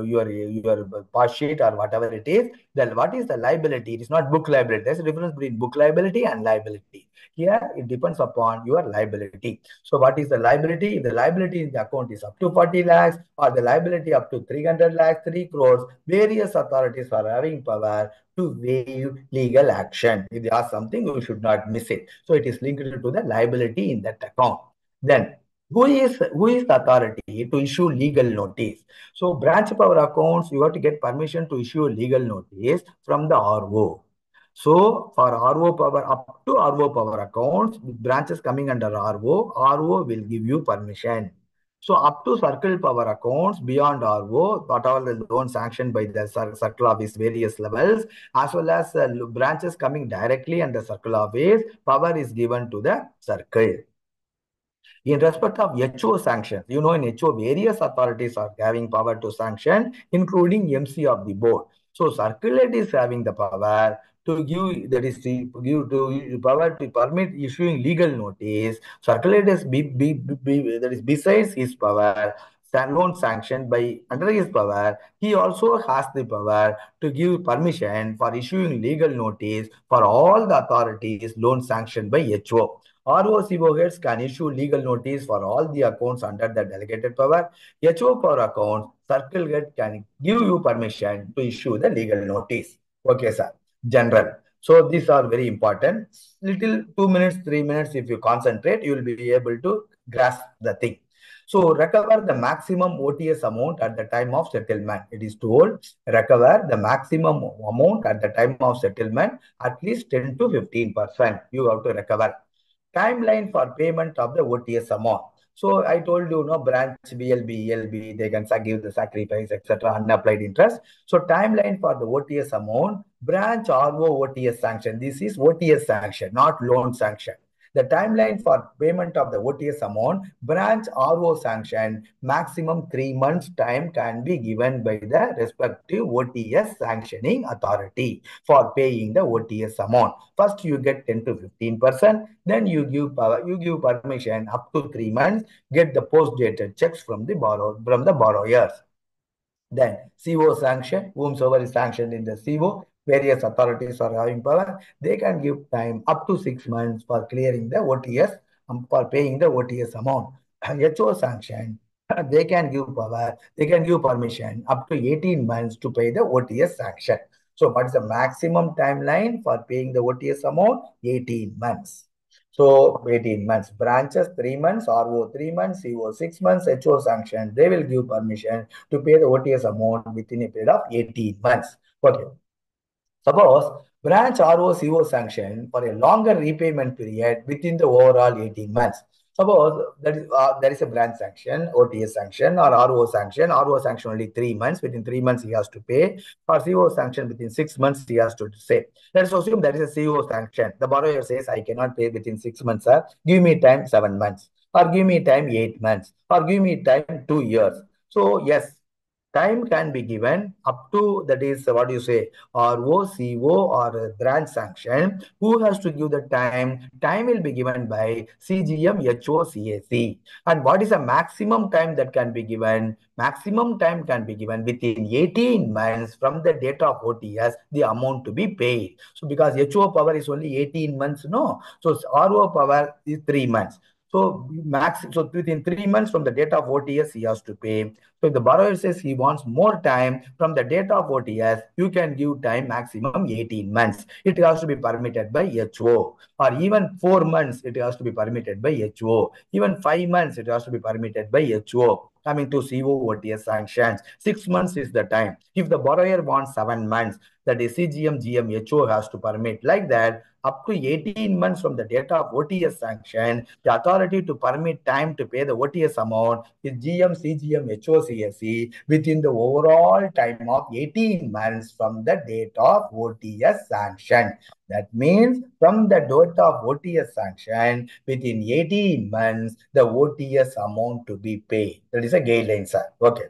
your pass sheet or whatever it is, then what is the liability? It is not book liability. There's a difference between book liability and liability. Here it depends upon your liability. So what is the liability? If the liability in the account is up to 40 lakhs or the liability up to 300 lakhs, 3 crores, various authorities are having power to waive legal action. If they ask something, you should not miss it. So it is linked to the liability in that account. Then who is the authority to issue legal notice? So branch power accounts, you have to get permission to issue legal notice from the RO. So for RO power up to RO power accounts, branches coming under RO will give you permission. So up to circle power accounts beyond RO, whatever the loan sanctioned by the circle office various levels, as well as branches coming directly under circle office, power is given to the circle. In respect of HO sanctions, in HO, various authorities are having power to sanction, including MC of the board. So circulate is having the power to give, that is to give to power to permit issuing legal notice. Circulate is that is besides his power, loan sanctioned by under his power, he also has the power to give permission for issuing legal notice for all the authorities loan sanctioned by HO. ROCO heads can issue legal notice for all the accounts under the delegated power. HO for accounts, circle head can give you permission to issue the legal notice. Okay, sir. General. So these are very important. Little 2 minutes, 3 minutes, if you concentrate, you will be able to grasp the thing. So recover the maximum OTS amount at the time of settlement. It is told recover the maximum amount at the time of settlement, at least 10 to 15%. You have to recover. Timeline for payment of the OTS amount. So I told you, branch BLB, ELB, they can give the sacrifice, etc., unapplied interest. So timeline for the OTS amount, branch RO OTS sanction. This is OTS sanction, not loan sanction. The timeline for payment of the OTS amount, branch RO sanction, maximum 3 months time can be given by the respective OTS sanctioning authority for paying the OTS amount. First, you get 10 to 15%, then you give permission up to 3 months, get the post-dated checks from the borrowers. Then CO sanction, whomsoever is sanctioned in the CO, various authorities are having power. They can give time up to 6 months for clearing the OTS, for paying the OTS amount. HO sanction, they can give power, they can give permission up to 18 months to pay the OTS sanction. So what is the maximum timeline for paying the OTS amount? 18 months. So 18 months. Branches 3 months, RO 3 months, CO 6 months, HO sanction. They will give permission to pay the OTS amount within a period of 18 months. Okay. Suppose branch ROCO sanction for a longer repayment period within the overall 18 months. Suppose there is a branch sanction, OTS sanction or RO sanction. RO sanction only 3 months. Within 3 months he has to pay. For CO sanction within 6 months he has to say. Let's assume there is a CO sanction. The borrower says, I cannot pay within 6 months, sir. Give me time 7 months. Or give me time 8 months. Or give me time 2 years. So yes, time can be given up to, that is what you say, ROCO or branch sanction. Who has to give the time? Time will be given by CGM HOCAC. And what is the maximum time that can be given? Maximum time can be given within 18 months from the date of OTS, the amount to be paid. So because HO power is only 18 months, no? So RO power is 3 months. So within 3 months from the date of OTS, he has to pay. So if the borrower says he wants more time from the date of OTS, you can give time maximum 18 months. It has to be permitted by HO. Or even 4 months, it has to be permitted by HO. Even 5 months, it has to be permitted by HO. Coming to CO OTS sanctions, 6 months is the time. If the borrower wants 7 months, that is CGM, GM, HO has to permit. Like that, up to 18 months from the date of OTS sanction, the authority to permit time to pay the OTS amount is GM, CGM, HOCSE within the overall time of 18 months from the date of OTS sanction. That means from the date of OTS sanction, within 18 months, the OTS amount to be paid. That is a guideline, sir. Okay.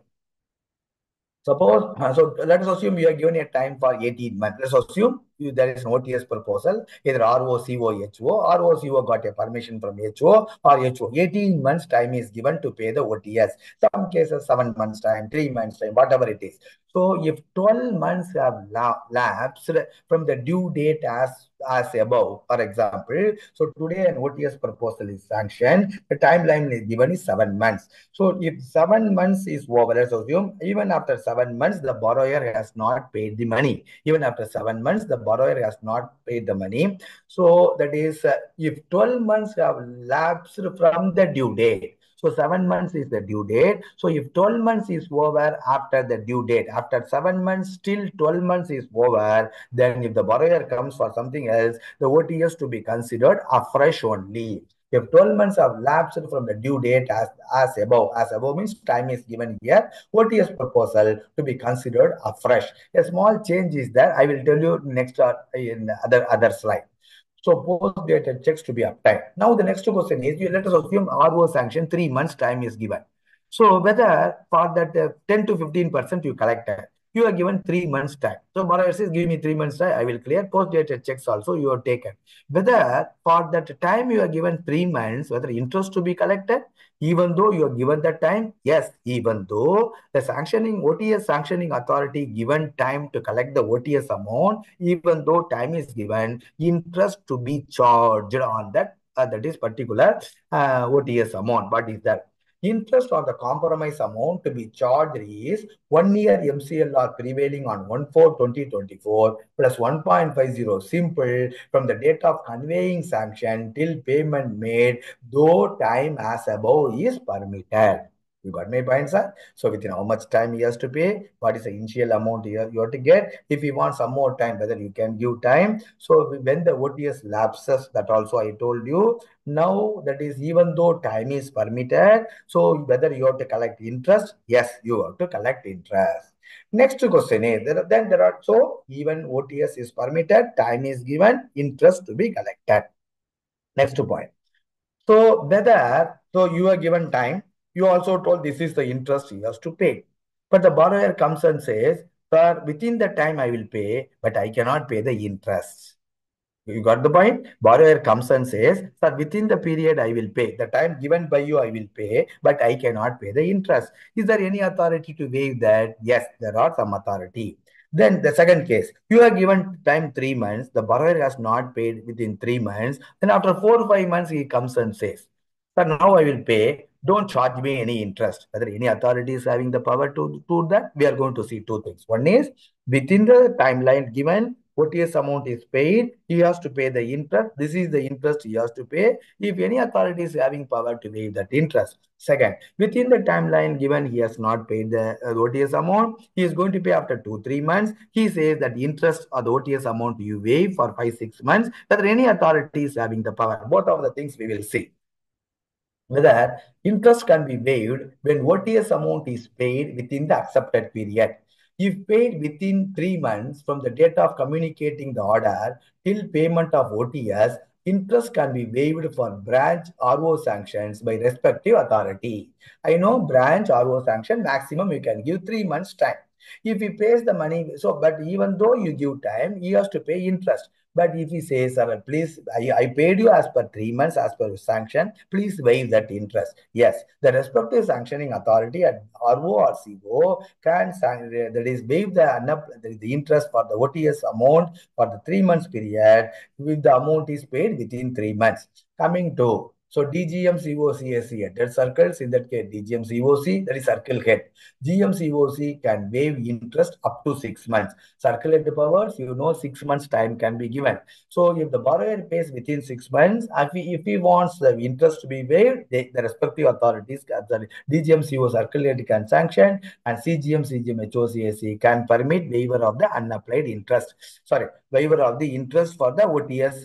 Suppose, so let us assume you are given a time for 18 months. Let's assume there is an OTS proposal, either ROCO, HO, or OCO got a permission from HO or HO. 18 months time is given to pay the OTS. Some cases 7 months time, 3 months time, whatever it is. So if 12 months have lapsed from the due date as above, for example, so today an OTS proposal is sanctioned, the timeline is given is 7 months. So if 7 months is over, let's assume even after 7 months, the borrower has not paid the money. Even after 7 months, the borrower has not paid the money. So that is, if 12 months have lapsed from the due date, so 7 months is the due date. So if 12 months is over after the due date, after 7 months, still 12 months is over, then if the borrower comes for something else, the OTS to be considered afresh only. If 12 months have lapsed from the due date as above means time is given here, OTS proposal to be considered afresh. A small change is there. I will tell you next in other slide. So post-dated checks to be obtained. Now the next question is, let us assume RO sanction 3 months time is given. So whether for that 10 to 15% you collected, you are given 3 months time. So borrower says, give me 3 months time, I will clear. Post-dated checks also you have taken. Whether for that time you are given 3 months, whether interest to be collected, even though you are given that time, yes, even though the sanctioning OTS sanctioning authority given time to collect the OTS amount, even though time is given, interest to be charged on that is particular OTS amount. What is that? Interest on the compromise amount to be charged is 1 year MCLR prevailing on 1/4/2024 plus 1.50 simple from the date of conveying sanction till payment made, though time as above is permitted. You got my point, sir? So within how much time he has to pay? What is the initial amount you have to get? If you want some more time, whether you can give time. So when the OTS lapses, that also I told you. Now that is even though time is permitted, so whether you have to collect interest, yes, you have to collect interest. Next question is, then there are, so even OTS is permitted, time is given, interest to be collected. Next point. So whether, so you are given time, you also told this is the interest he has to pay. But the borrower comes and says, sir, within the time I will pay, but I cannot pay the interest. You got the point? Borrower comes and says, sir, within the period I will pay. The time given by you I will pay, but I cannot pay the interest. Is there any authority to waive that? Yes, there are some authority. Then the second case, you are given time 3 months, the borrower has not paid within 3 months. Then after 4 or 5 months, he comes and says, sir, now I will pay. Don't charge me any interest. Whether any authority is having the power to do that, we are going to see two things. One is within the timeline given, OTS amount is paid, he has to pay the interest. This is the interest he has to pay. If any authority is having power to waive that interest. Second, within the timeline given, he has not paid the OTS amount. He is going to pay after 2 3 months. He says that the interest or the OTS amount you waive for 5 6 months. Whether any authority is having the power. Both of the things we will see. Whether interest can be waived when OTS amount is paid within the accepted period. If paid within 3 months from the date of communicating the order till payment of OTS, interest can be waived for branch RO sanctions by respective authority. I know branch RO sanction maximum you can give 3 months time. If he pays the money, so but even though you give time, he has to pay interest. But if he says, sir, please, I paid you as per 3 months, as per sanction, please waive that interest. Yes, the respective sanctioning authority at RO or CBOA can, that is, waive the interest for the OTS amount for the 3 months period if the amount is paid within 3 months. Coming to, so DGM COCSC headed circles, in that case, DGM COC, that is circle head. GM COC can waive interest up to 6 months. Circulate powers, 6 months time can be given. So if the borrower pays within 6 months, if he wants the interest to be waived, the respective authorities, the DGM CO circulate can sanction, and CGM HOCAC can permit waiver of the unapplied interest. Sorry, waiver of the interest for the OTS,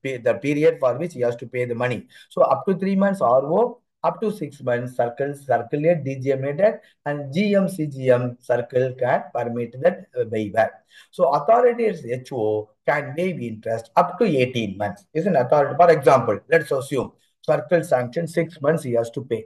the period for which he has to pay the money. So up to 3 months RO, up to 6 months circulate DGM headed, and GM CGM circle can permit that waiver. So authorities HO can waive interest up to 18 months. Is an authority. For example, let's assume circle sanction 6 months he has to pay.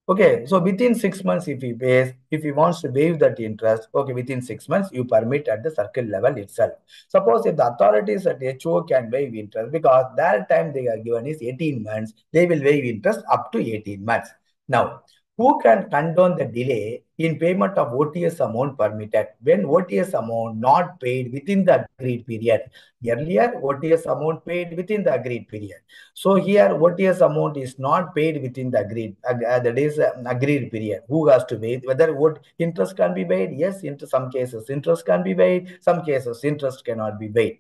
Okay, so within 6 months, if he pays, if he wants to waive that interest, okay, within 6 months, you permit at the circle level itself. Suppose if the authorities at HO can waive interest, because their time they are given is 18 months, they will waive interest up to 18 months. Now, who can condone the delay in payment of OTS amount permitted when OTS amount not paid within the agreed period? Earlier, OTS amount paid within the agreed period. So here OTS amount is not paid within the that is agreed period. Who has to pay? Whether what interest can be paid? Yes, in some cases interest can be paid. Some cases interest cannot be paid.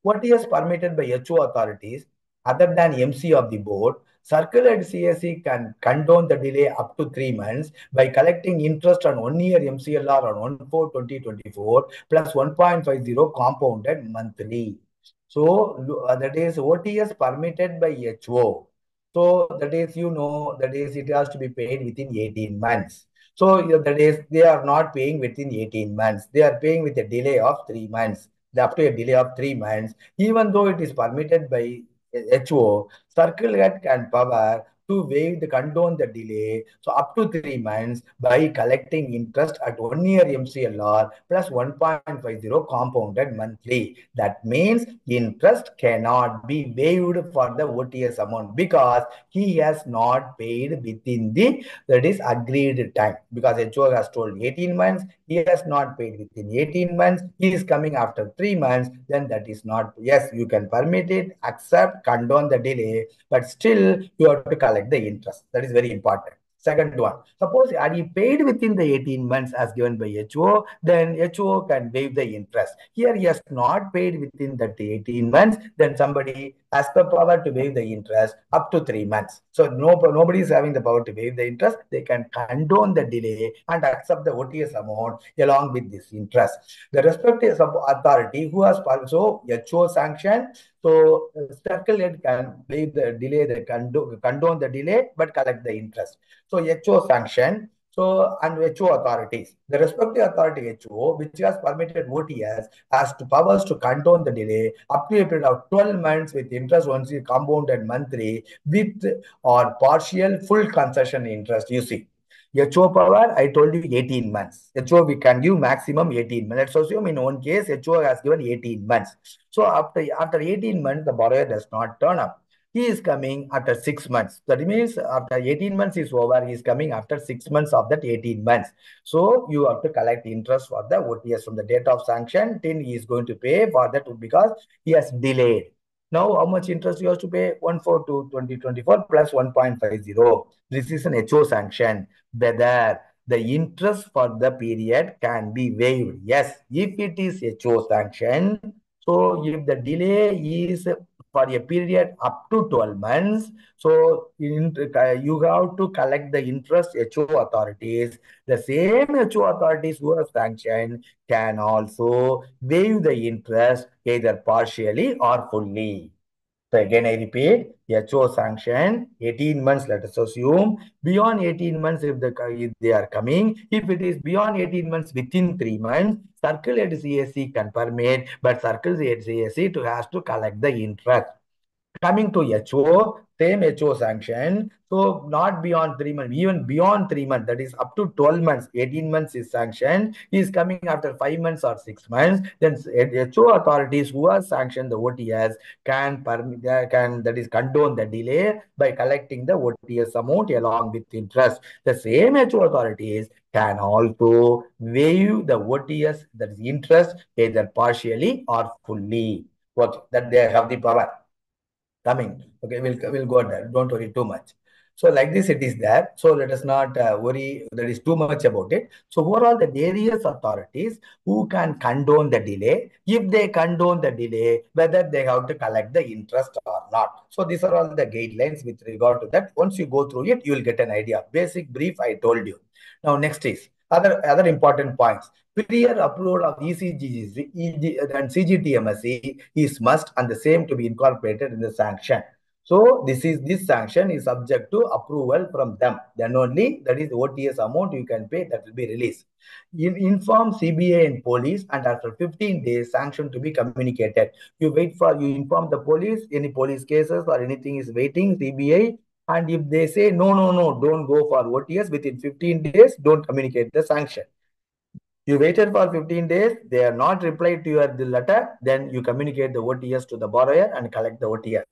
What is permitted by HO authorities other than MC of the board? Circle and CSE can condone the delay up to 3 months by collecting interest on 1 year MCLR on 1/4/2024 plus 1.50 compounded monthly. So that is OTS permitted by HO. So that is, that is it has to be paid within 18 months. So that is they are not paying within 18 months. They are paying with a delay of 3 months. Up to a delay of 3 months, even though it is permitted by HO, circle head can power to waive the condone the delay. So up to 3 months by collecting interest at 1 year MCLR plus 1.50 compounded monthly. That means interest cannot be waived for the OTS amount because he has not paid within the that is agreed time. Because HO has told 18 months, he has not paid within 18 months, he is coming after 3 months, then that is not, yes, you can permit it, accept, condone the delay, but still you have to collect the interest. That is very important. Second one, suppose had he paid within the 18 months as given by HO, then HO can waive the interest. Here he has not paid within that 18 months, then somebody has the power to waive the interest up to 3 months. So nobody is having the power to waive the interest. They can condone the delay and accept the OTS amount along with this interest. The respective authority who has also HO sanction, so circle head can waive the delay, they condone the delay, but collect the interest. So HO sanction, so and HO authorities, the respective authority HO, which has permitted OTS, has to powers to condone the delay up to a period of 12 months with interest once compounded monthly with or partial full concession interest. You see. HO power, I told you 18 months. HO, we can give maximum 18 months. Let's assume in one case, HO has given 18 months. So after 18 months, the borrower does not turn up. He is coming after 6 months. That means after 18 months is over, he is coming after 6 months of that 18 months. So you have to collect interest for the OTS from the date of sanction till he is going to pay for that because he has delayed. Now, how much interest you have to pay? 1/4/2024 plus 1.50. This is an HO sanction. Whether the interest for the period can be waived. Yes, if it is HO sanction, so if the delay is for a period up to 12 months, so you have to collect the interest HO authorities. The same HO authorities who have sanctioned can also waive the interest either partially or fully. So again, I repeat, HO sanction, 18 months, let us assume. Beyond 18 months, if they are coming, if it is beyond 18 months, within 3 months, circle at CSC can permit, but circle at CSC to has to collect the interest. Coming to HO, same HO sanction. So not beyond 3 months, even beyond 3 months, that is up to 12 months, 18 months is sanctioned. He is coming after 5 months or 6 months. Then HO authorities who have sanctioned the OTS can permit, can that is condone the delay by collecting the OTS amount along with interest. The same HO authorities can also waive the OTS, that is interest, either partially or fully. Okay, that they have the power coming. Okay, we'll go there. Don't worry too much. So like this, it is there. So let us not worry. There is too much about it. So overall, the various authorities who can condone the delay, if they condone the delay, whether they have to collect the interest or not. So these are all the guidelines with regard to that. Once you go through it, you will get an idea. Basic brief I told you. Now next is other important points. Prior approval of ECGs and CGTMSE is must and the same to be incorporated in the sanction. So this sanction is subject to approval from them. Then only that is OTS amount you can pay that will be released. Inform CBA and police, and after 15 days sanction to be communicated. You inform the police, any police cases or anything is waiting, CBA And if they say, no, no, no, don't go for OTS within 15 days, don't communicate the sanction. You waited for 15 days, they are not replied to your letter, then you communicate the OTS to the borrower and collect the OTS.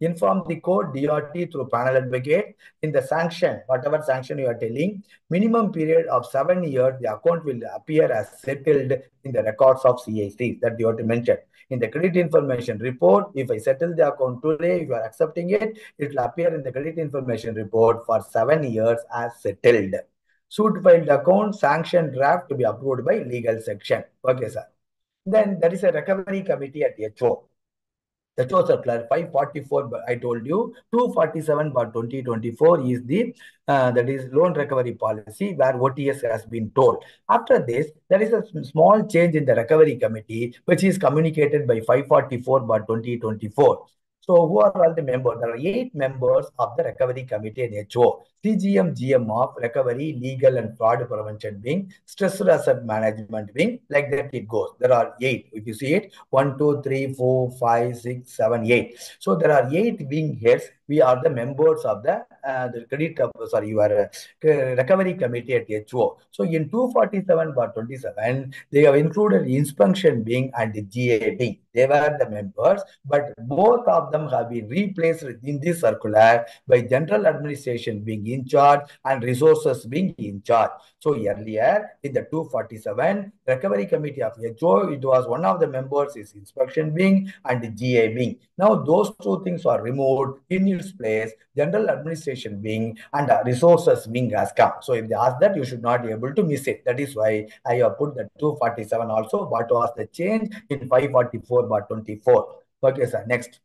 Inform the court DRT through panel advocate. In the sanction, whatever sanction you are telling, minimum period of 7 years, the account will appear as settled in the records of CAC that you have to mention. In the credit information report, if I settle the account today, if you are accepting it, it will appear in the credit information report for 7 years as settled. Suit filed account, sanction draft to be approved by legal section. Okay, sir. Then there is a recovery committee at HO. The HO circular 544, I told you, 247 by 2024 is the that is loan recovery policy where OTS has been told. After this, there is a small change in the recovery committee which is communicated by 544 by 2024. So who are all the members? There are 8 members of the recovery committee in HO. CGM GM of recovery, legal and fraud prevention wing, stressed asset management wing, like that it goes. There are 8. If you see it, 1, 2, 3, 4, 5, 6, 7, 8. So there are 8 wing heads. We are the members of the credit, your recovery committee at HO. So in 247/27, they have included inspection wing and the GA wing. They were the members, but both of them have been replaced in this circular by general administration being in charge and resources being in charge. So earlier in the 247 recovery committee of HO, it was one of the members is inspection wing and GA wing. Now those two things are removed. In its place, general administration wing and resources wing has come. So if they ask that, you should not be able to miss it. That is why I have put the 247 also. What was the change in 544/24? Okay, sir. Next.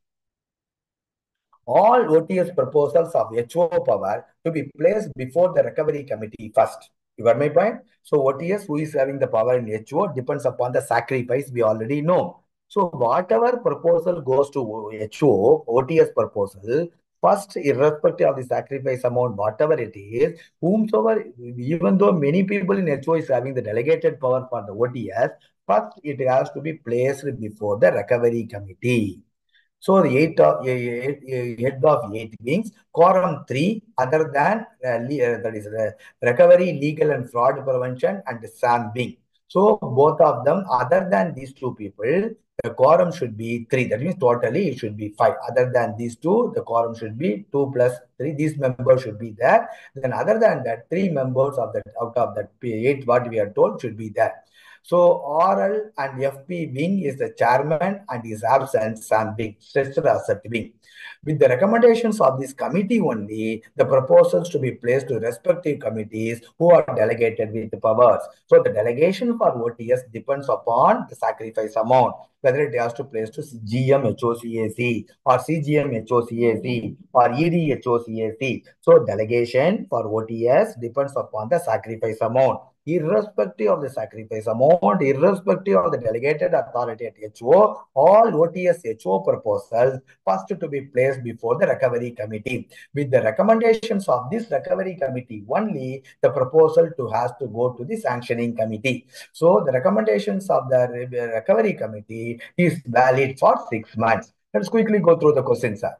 All OTS proposals of HO power to be placed before the recovery committee first. You got my point? So OTS, who is having the power in HO, depends upon the sacrifice we already know. So whatever proposal goes to HO, OTS proposal, first, irrespective of the sacrifice amount, whatever it is, whomsoever, even though many people in HO is having the delegated power for the OTS, first it has to be placed before the recovery committee. So the head of 8 wings, quorum 3, other than that is recovery, legal and fraud prevention, and Sam wing. So both of them, other than these 2 people, the quorum should be 3. That means totally it should be 5. Other than these 2, the quorum should be 2 plus 3. These members should be there. Then other than that, 3 members of that out of that 8, what we are told should be there. So oral and FP wing is the chairman and his absent Sam wing, stressed asset wing. With the recommendations of this committee only, the proposals to be placed to respective committees who are delegated with the powers. So the delegation for OTS depends upon the sacrifice amount, whether it has to place to GM HOCAC or CGM HOCAC or ED HOCAC. So delegation for OTS depends upon the sacrifice amount. Irrespective of the sacrifice amount, irrespective of the delegated authority at HO, all OTS HO proposals first to be placed before the recovery committee. With the recommendations of this recovery committee only, the proposal has to go to the sanctioning committee. So the recommendations of the recovery committee is valid for 6 months. Let's quickly go through the questions, sir.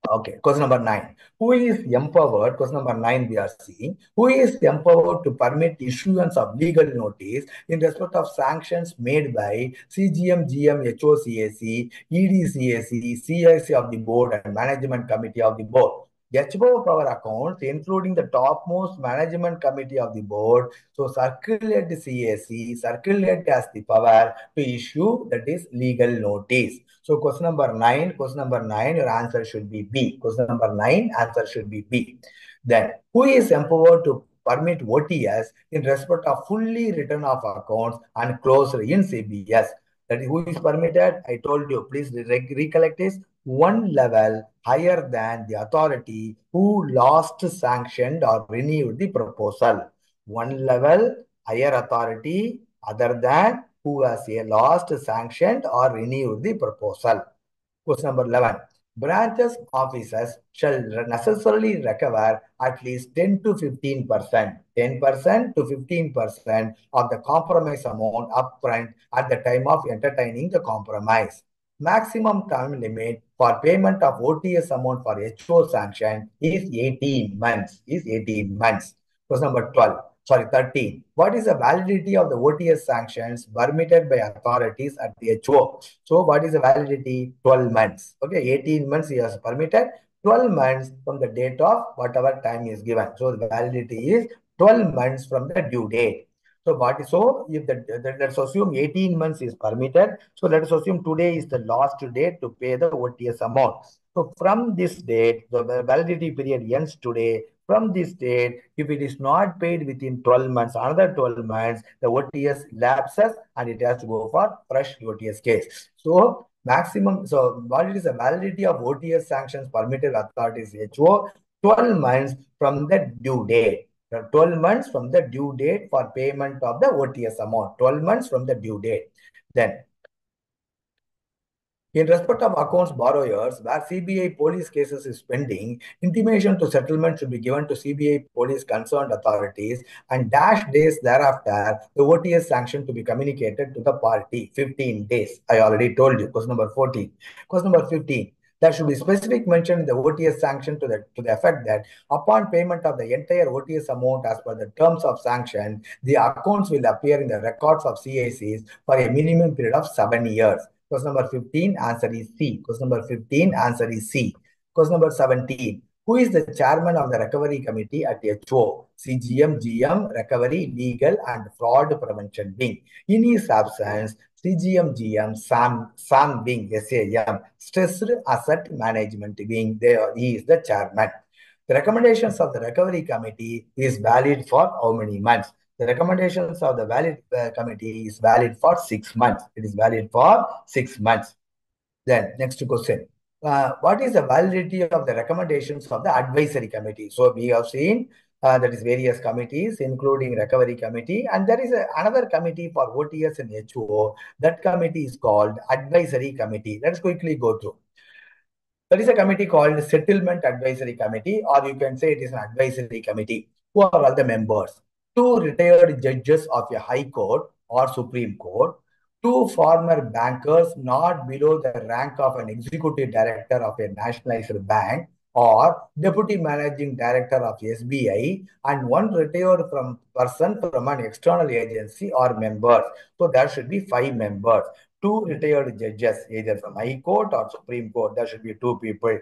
Okay, question number 9. Who is empowered? Question number 9 we are seeing. Who is empowered to permit issuance of legal notice in respect of sanctions made by CGM, GM, HOCAC, EDCAC, CIC of the board and management committee of the board? HO power accounts, including the topmost management committee of the board. So circulate the CAC, circulate has the power to issue that is legal notice. So question number 9, your answer should be B. Question number 9, answer should be B. Then, who is empowered to permit OTS in respect of fully written off accounts and closed in CBS? That is, who is permitted? I told you, please recollect this. One level higher than the authority who last sanctioned or renewed the proposal. One level higher authority other than who has a last sanctioned or renewed the proposal. Question number 11. Branches officers shall necessarily recover at least 10 to 15%, 10% to 15% of the compromise amount upfront at the time of entertaining the compromise. maximum time limit for payment of OTS amount for HO sanction is 18 months. Is 18 months. Question number 12. Sorry, 13. What is the validity of the OTS sanctions permitted by authorities at the HO? So, what is the validity? 12 months. Okay, 18 months he has permitted. 12 months from the date of whatever time is given. So, the validity is 12 months from the due date. So if let's assume 18 months is permitted. So let us assume today is the last date to pay the OTS amount. So from this date, the validity period ends today. From this date, if it is not paid within 12 months, another 12 months, the OTS lapses and it has to go for fresh OTS case. So maximum, so what is the validity of OTS sanctions permitted authorities HO? 12 months from the due date. 12 months from the due date for payment of the OTS amount. 12 months from the due date. Then in respect of accounts borrowers, where CBI police cases is pending, intimation to settlement should be given to CBI police concerned authorities and dash days thereafter, the OTS sanction to be communicated to the party. 15 days. I already told you. Question number 14. Question number 15. There should be specific mention in the OTS sanction to the effect that upon payment of the entire OTS amount as per the terms of sanction, the accounts will appear in the records of CICs for a minimum period of 7 years. Question number 15, answer is C. Question number 15, answer is C. Question number 17. Who is the chairman of the recovery committee at HO? CGM, GM, recovery, legal, and fraud prevention wing. In his absence, CGM, GM, Sam wing, SAM, stressed asset management wing. He is the chairman. The recommendations of the recovery committee is valid for how many months? The recommendations of the valid committee is valid for 6 months. It is valid for 6 months. Then next question. What is the validity of the recommendations of the advisory committee? So we have seen that is various committees, including recovery committee, and there is another committee for OTS and HO. That committee is called advisory committee. Let's quickly go through. There is a committee called Settlement Advisory Committee, or you can say it is an advisory committee. Who are all the members? Two retired judges of a high court or Supreme Court, two former bankers not below the rank of an executive director of a nationalized bank or deputy managing director of SBI, and one retired person from an external agency or members. So there should be 5 members. Two retired judges, either from High Court or Supreme Court. There should be 2 people.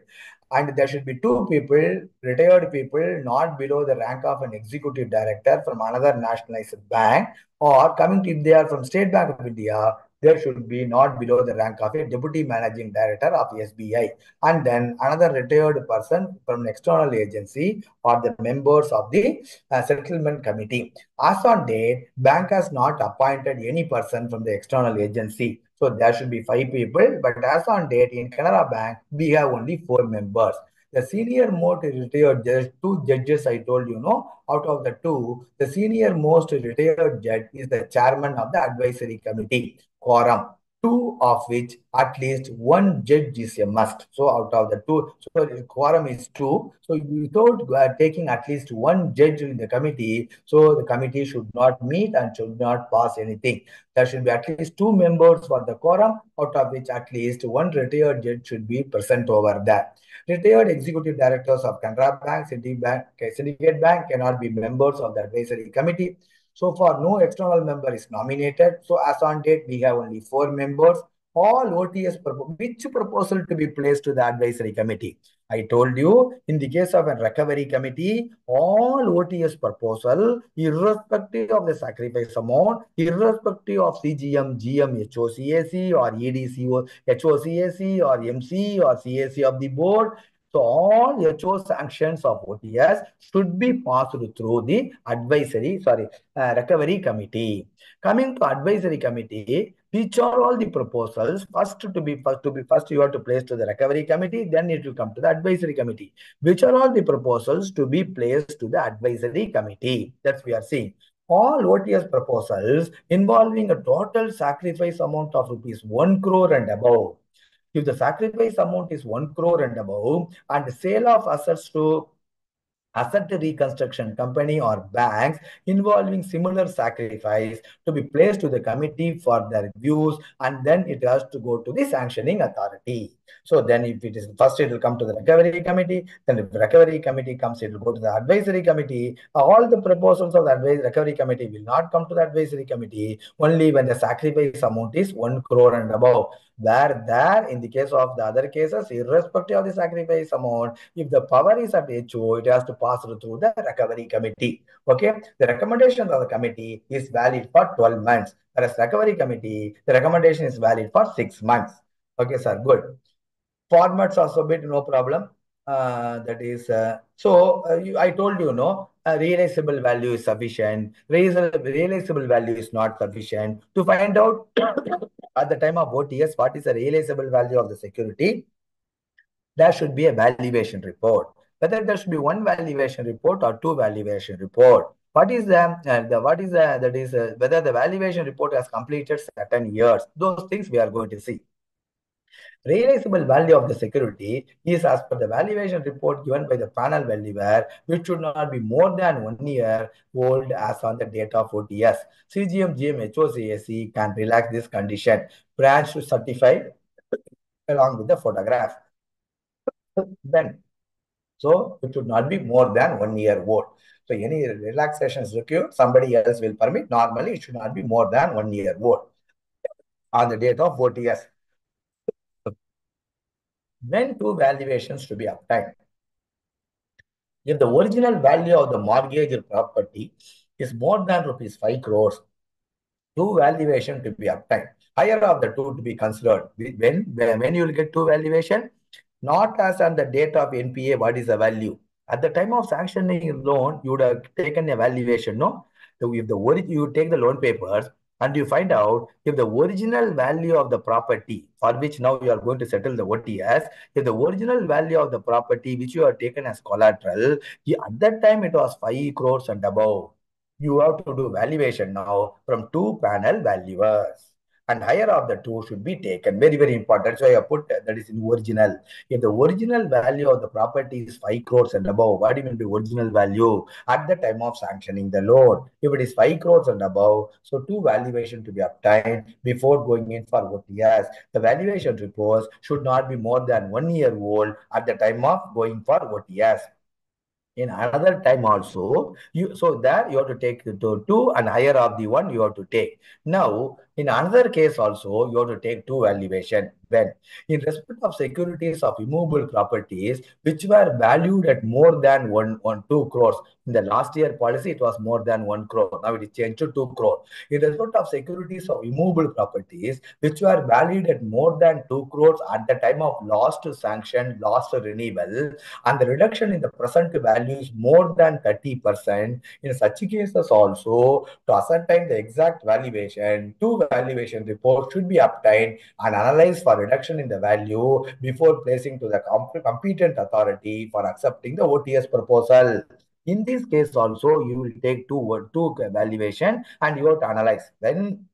And there should be 2 people, retired people, not below the rank of an executive director from another nationalized bank, or coming to, if they are from State Bank of India, there should be not below the rank of a deputy managing director of SBI. And then another retired person from an external agency or the members of the settlement committee. As on date, bank has not appointed any person from the external agency. So there should be 5 people, but as on date in Canara Bank, we have only 4 members. The senior most retired judge, 2 judges I told you, no, out of the two, the senior most retired judge is the chairman of the advisory committee, quorum. Two of which at least one judge is a must. So out of the two, so the quorum is 2. So without taking at least one judge in the committee, so the committee should not meet and should not pass anything. There should be at least 2 members for the quorum, out of which at least one retired judge should be present over there. Retired executive directors of Canara Bank, Syndicate Bank cannot be members of the advisory committee. So far, no external member is nominated. So as on date, we have only 4 members. All OTS, which proposal to be placed to the advisory committee? I told you, in the case of a recovery committee, all OTS proposal, irrespective of the sacrifice amount, irrespective of CGM, GM, HOCAC, or EDCO, HOCAC, or MC, or CAC of the board, so all HO sanctions of OTS should be passed through the recovery committee. Coming to advisory committee, which are all the proposals first you have to place to the recovery committee, then it will come to the advisory committee. Which are all the proposals to be placed to the advisory committee? That's we are seeing. All OTS proposals involving a total sacrifice amount of rupees 1 crore and above. If the sacrifice amount is 1 crore and above, and the sale of assets to asset reconstruction company or banks involving similar sacrifice to be placed to the committee for their views, and then it has to go to the sanctioning authority. So then if it is first, it will come to the recovery committee, then if the recovery committee comes, it will go to the advisory committee. All the proposals of the recovery committee will not come to the advisory committee only when the sacrifice amount is 1 crore and above. Where there, in the case of the other cases, irrespective of the sacrifice amount, if the power is at HO, it has to pass through the recovery committee. Okay, the recommendation of the committee is valid for 12 months, whereas recovery committee, the recommendation is valid for 6 months. Okay, sir, good. Formats are submit, no problem. That is, I told you, no, realizable value is sufficient. Realizable value is not sufficient. To find out at the time of OTS, what is the realizable value of the security? There should be a valuation report. Whether there should be one valuation report or two valuation report. What is whether the valuation report has completed certain years. Those things we are going to see. Realizable value of the security is as per the valuation report given by the panel valuer, which should not be more than 1 year old as on the date of OTS. CGM, GM, HOCAC can relax this condition. Branch should certify along with the photograph. Then, so it should not be more than 1 year old. So any relaxation is required, somebody else will permit. Normally, it should not be more than 1 year old on the date of OTS. When two valuations to be obtained. If the original value of the mortgage property is more than rupees 5 crores, two valuation to be obtained. Higher of the two to be considered. When you will get two valuation, not as on the date of NPA, what is the value? At the time of sanctioning a loan, you would have taken a valuation, no? So if you take the loan papers and you find out if the original value of the property for which now you are going to settle the OTS, if the original value of the property which you have taken as collateral, at that time it was 5 crores and above. You have to do valuation now from two panel valuers. And higher of the two should be taken. Very, very important. So I have put that is in original. If the original value of the property is 5 crores and above, what do you mean the original value? At the time of sanctioning the loan. If it is 5 crores and above, so two valuation to be obtained before going in for OTS. The valuation reports should not be more than 1 year old at the time of going for OTS. In another time also, so that you have to take to two and higher of the one you have to take. Now, in another case also, you have to take two valuation. When in respect of securities of immovable properties, which were valued at more than 2 crores. In the last year policy, it was more than 1 crore. Now it is changed to 2 crore. In respect of securities of immovable properties, which were valued at more than 2 crores at the time of last sanction, last renewal, and the reduction in the present value is more than 30%. In such cases also, to ascertain the exact valuation, two valuation reports should be obtained and analyzed for reduction in the value before placing to the competent authority for accepting the OTS proposal. In this case also, you will take two valuation and you have to analyze when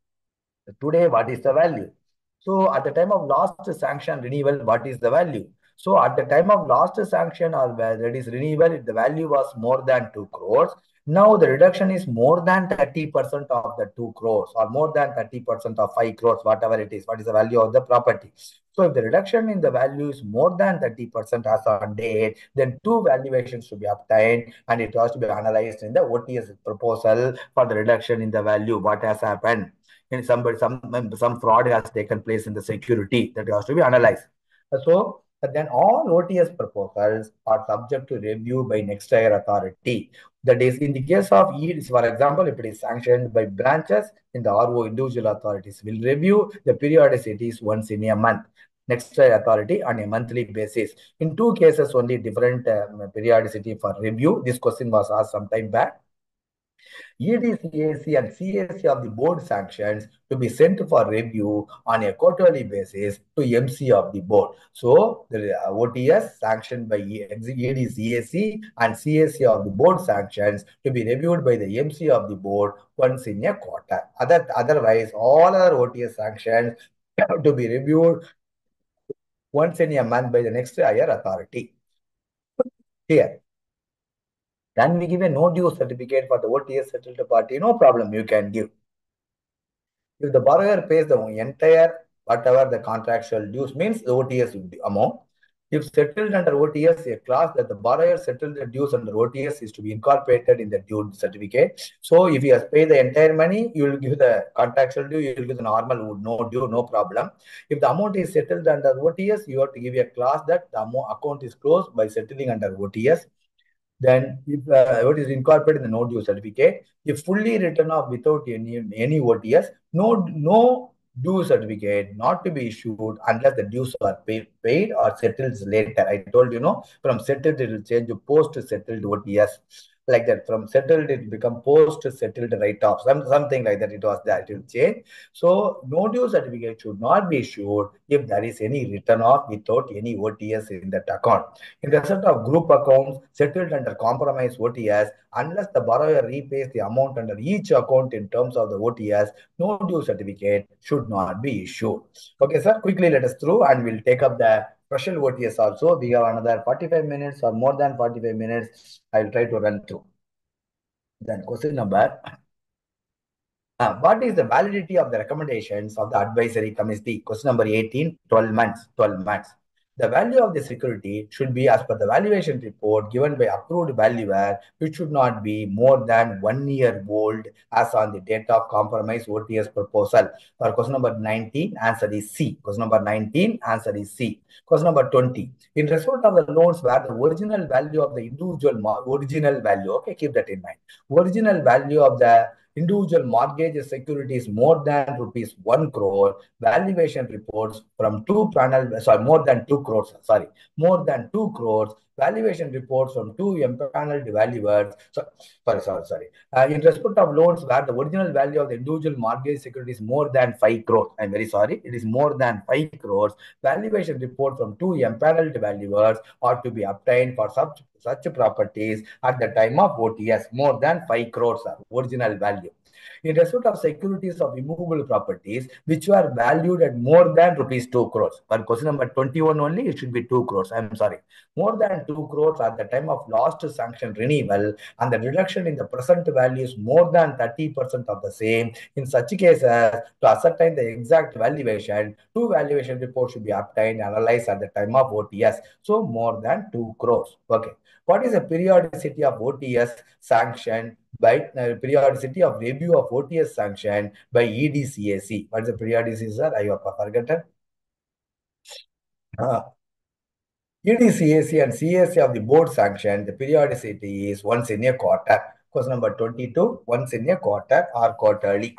today what is the value. So at the time of last sanction renewal, what is the value? So at the time of last sanction or that is renewal, the value was more than 2 crores. Now the reduction is more than 30% of the 2 crores or more than 30% of 5 crores, whatever it is. What is the value of the property? So if the reduction in the value is more than 30% as on date, then two valuations should be obtained and it has to be analyzed in the OTS proposal for the reduction in the value. What has happened? And some fraud has taken place in the security that has to be analyzed. So then all OTS proposals are subject to review by next higher authority. That is, in the case of yields, for example, if it is sanctioned by branches in the RO, individual authorities will review the periodicities once in a month. Next higher authority on a monthly basis. In two cases, only different periodicity for review. This question was asked some time back. EDCAC and CAC of the board sanctions to be sent for review on a quarterly basis to MC of the board. So the OTS sanctioned by EDCAC and CAC of the board sanctions to be reviewed by the MC of the board once in a quarter. Otherwise, all other OTS sanctions to be reviewed once in a month by the next higher authority. Here. Then we give a no due certificate for the OTS settled party. No problem, you can give. If the borrower pays the entire whatever the contractual dues means the OTS amount. If settled under OTS, a clause that the borrower settled the dues under OTS is to be incorporated in the due certificate. So if you has paid the entire money, you will give the contractual due, you will give the normal no due, no problem. If the amount is settled under OTS, you have to give a clause that the account is closed by settling under OTS. Then, if what is incorporated in the no due certificate, if fully written off without any OTS, no due certificate not to be issued unless the dues are paid or settled later. I told you, no, from settled it will change to post settled OTS. Like that, from settled it become post settled write off, something like that. It was that it will change. So no due certificate should not be issued if there is any written off without any OTS in that account. In respect of group accounts settled under compromise OTS, unless the borrower repays the amount under each account in terms of the OTS, no due certificate should not be issued. Okay, sir, quickly let us through and we'll take up the special OTS also. We have another 45 minutes or more than 45 minutes. I'll try to run through. Then question number what is the validity of the recommendations of the advisory committee? Question number 18, 12 months, 12 months. The value of the security should be as per the valuation report given by approved valuer, which should not be more than 1 year old as on the date of compromise OTS proposal. For question number 19, answer is C. Question number 19, answer is C. Question number 20. In respect of the loans where the original value of the original value, okay, keep that in mind. Original value of the individual mortgage securities more than rupees 1 crore, valuation reports from more than 2 crores, more than 2 crores, valuation reports from two empaneled valuers. In respect of loans where the original value of the individual mortgage security is more than 5 crores, I'm very sorry, it is more than 5 crores, valuation report from two empaneled valuers are to be obtained for such properties at the time of OTS more than 5 crores original value. In respect of securities of immovable properties, which were valued at more than rupees 2 crores. For question number 21 only, it should be 2 crores. I'm sorry. More than 2 crores at the time of last sanction renewal, and the reduction in the present value is more than 30% of the same. In such cases, to ascertain the exact valuation, two valuation reports should be obtained, analyzed at the time of OTS. So more than 2 crores. Okay. What is the periodicity of OTS sanction by periodicity of review of OTS sanction by EDCAC? What is the periodicity, sir? I have forgotten. EDCAC and CAC of the board sanction, the periodicity is once in a quarter. Question number 22, once in a quarter or quarterly.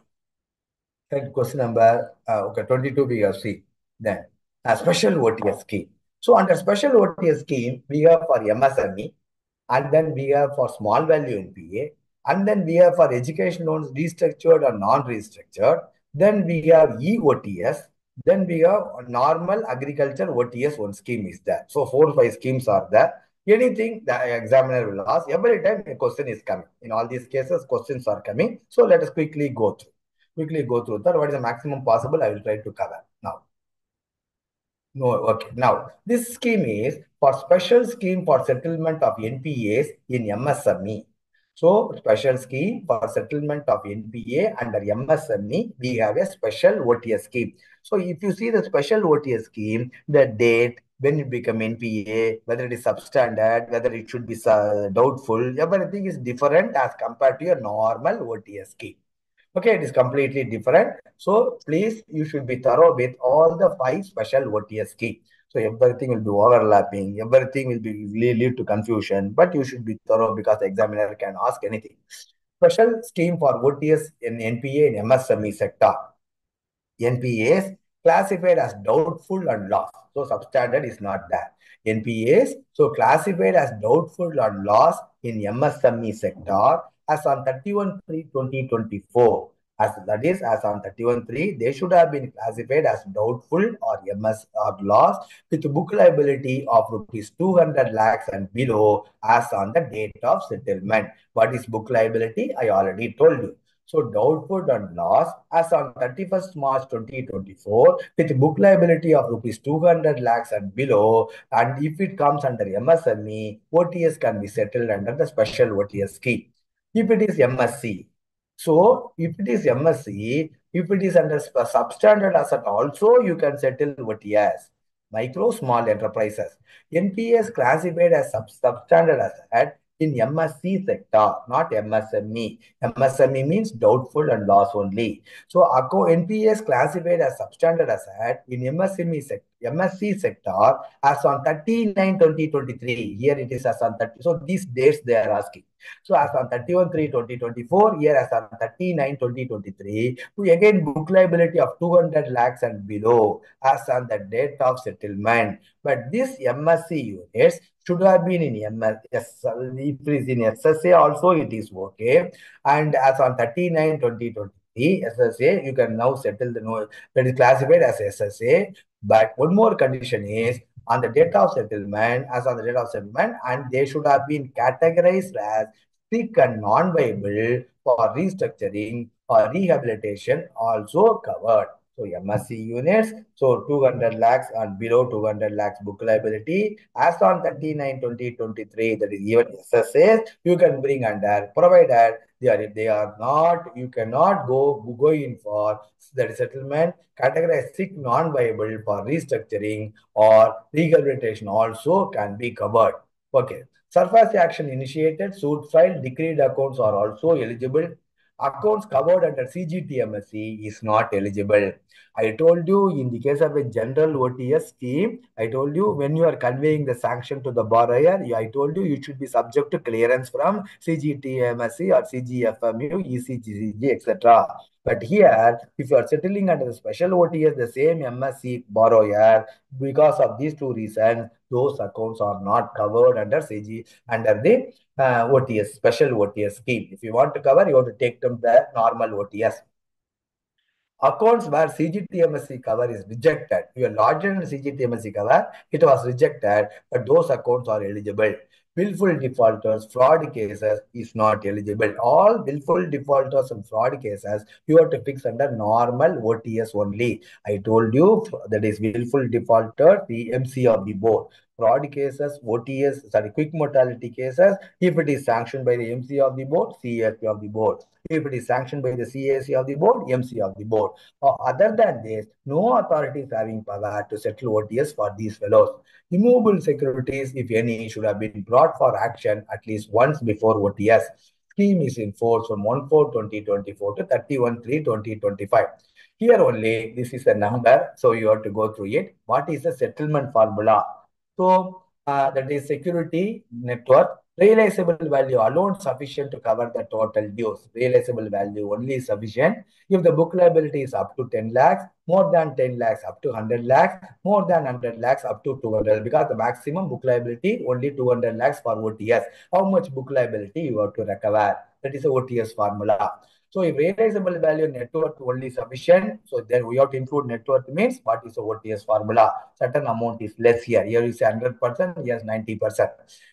Then question number 22 we have seen. Then a special OTS scheme. So under special OTS scheme, we have for MSME, and then we have for small value NPA, and then we have for education loans restructured or non-restructured. Then we have EOTS. Then we have normal agriculture OTS one scheme is there. So 4 or 5 schemes are there. Anything the examiner will ask, every time a question is coming. In all these cases, questions are coming. So let us quickly go through. That what is the maximum possible, I will try to cover now. No, okay. Now, this scheme is for special scheme for settlement of NPAs in MSME. So, special scheme for settlement of NPA under MSME, we have a special OTS scheme. So, if you see the special OTS scheme, the date, when it become NPA, whether it is substandard, whether it should be doubtful, everything is different as compared to your normal OTS scheme. Okay, it is completely different. So please, you should be thorough with all the 5 special OTS scheme. So everything will be overlapping, everything will be lead to confusion, but you should be thorough because the examiner can ask anything. Special scheme for OTS in NPA in MSME sector. NPAs classified as doubtful and lost. So substandard is not there. NPAs, so classified as doubtful and lost in MSME sector as on 31/3/2024. As on 31/3, they should have been classified as doubtful or MS or lost with book liability of rupees 200 lakhs and below as on the date of settlement. What is book liability? I already told you. So doubtful and loss as on 31st March 2024 with book liability of rupees 200 lakhs and below, and if it comes under MSME, OTS can be settled under the special OTS scheme. If it is MSC, so if it is MSC, if it is under substandard asset also, you can settle OTS. Micro small enterprises. NPS classified as substandard asset in MSC sector, not MSME. MSME means doubtful and loss only. So NPS classified as substandard asset in MSC sector as on 30/9/2023. Here it is as on 30. So these dates they are asking. So as on 31/3/2024, here as on 30/9/2023, to again book liability of 200 lakhs and below as on the date of settlement. But this MSC units should have been in MS. If it is in SSA also, it is okay. And as on 30/9/2023, SSA, you can now settle the note that is classified as SSA. But one more condition is on the date of settlement, as on the date of settlement, and they should have been categorized as sick and non-viable for restructuring or rehabilitation also covered. So MSC units, so 200 lakhs and below 200 lakhs book liability as on 39/2023, that is even SSAs, you can bring under, provided they are not, you cannot go in for the settlement categorized sick non-viable for restructuring or rehabilitation also can be covered. Okay. Surface action initiated, suit filed, decreed accounts are also eligible. Accounts covered under CGTMSC is not eligible. I told you in the case of a general OTS scheme, I told you when you are conveying the sanction to the borrower, I told you you should be subject to clearance from CGTMSC or CGFMU, ECGCG, etc. But here, if you are settling under the special OTS, the same MSC borrower, because of these two reasons, those accounts are not covered under under the OTS, special OTS scheme. If you want to cover, you have to take them the normal OTS. Accounts where CGTMSC cover is rejected. You are lodged in CGTMSC cover, it was rejected, but those accounts are eligible. Willful defaulters, fraud cases is not eligible. All willful defaulters and fraud cases, you have to fix under normal OTS only. I told you that is willful defaulter, the MC of the board. Fraud cases, OTS, sorry, quick mortality cases, if it is sanctioned by the MC of the board, CFP of the board. If it is sanctioned by the CAC of the board, MC of the board. Other than this, no authority is having power to settle OTS for these fellows. Immovable securities, if any, should have been brought for action at least once before OTS. Scheme is in force from 1/4/2024 to 31/3/2025. Here only, this is a number, so you have to go through it. What is the settlement formula? So that is security network. Realizable value alone sufficient to cover the total dues. Realizable value only sufficient if the book liability is up to 10 lakhs, more than 10 lakhs up to 100 lakhs, more than 100 lakhs up to 200, because the maximum book liability only 200 lakhs for OTS. How much book liability you have to recover? That is the OTS formula. So if realizable value net worth only sufficient, so then we have to include net worth means what is the OTS formula? Certain amount is less here. Here is 100%, here is 90%.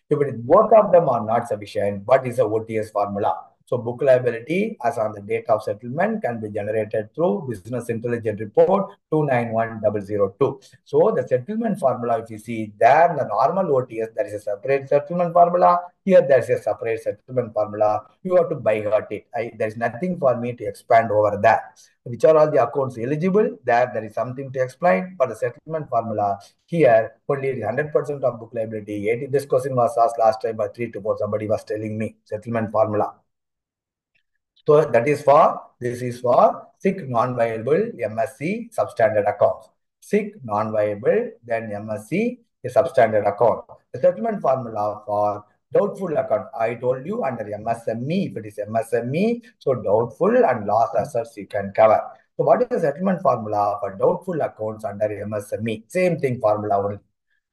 If it is both of them are not sufficient, what is the OTS formula? So book liability as on the date of settlement can be generated through business intelligence report 291002. So the settlement formula, if you see there, the normal OTS, there is a separate settlement formula. Here there is a separate settlement formula. You have to by heart it. There is nothing for me to expand over that. Which are all the accounts eligible? There is something to explain. For the settlement formula, here only 100% of book liability. This question was asked last time by 3 to 4. Somebody was telling me settlement formula. So that is for, this is for sick non-viable MSC substandard accounts. Sick non-viable, then MSC is substandard account. The settlement formula for doubtful account, I told you under MSME, if it is MSME, so doubtful and loss assets you can cover. So what is the settlement formula for doubtful accounts under MSME? Same thing formula only.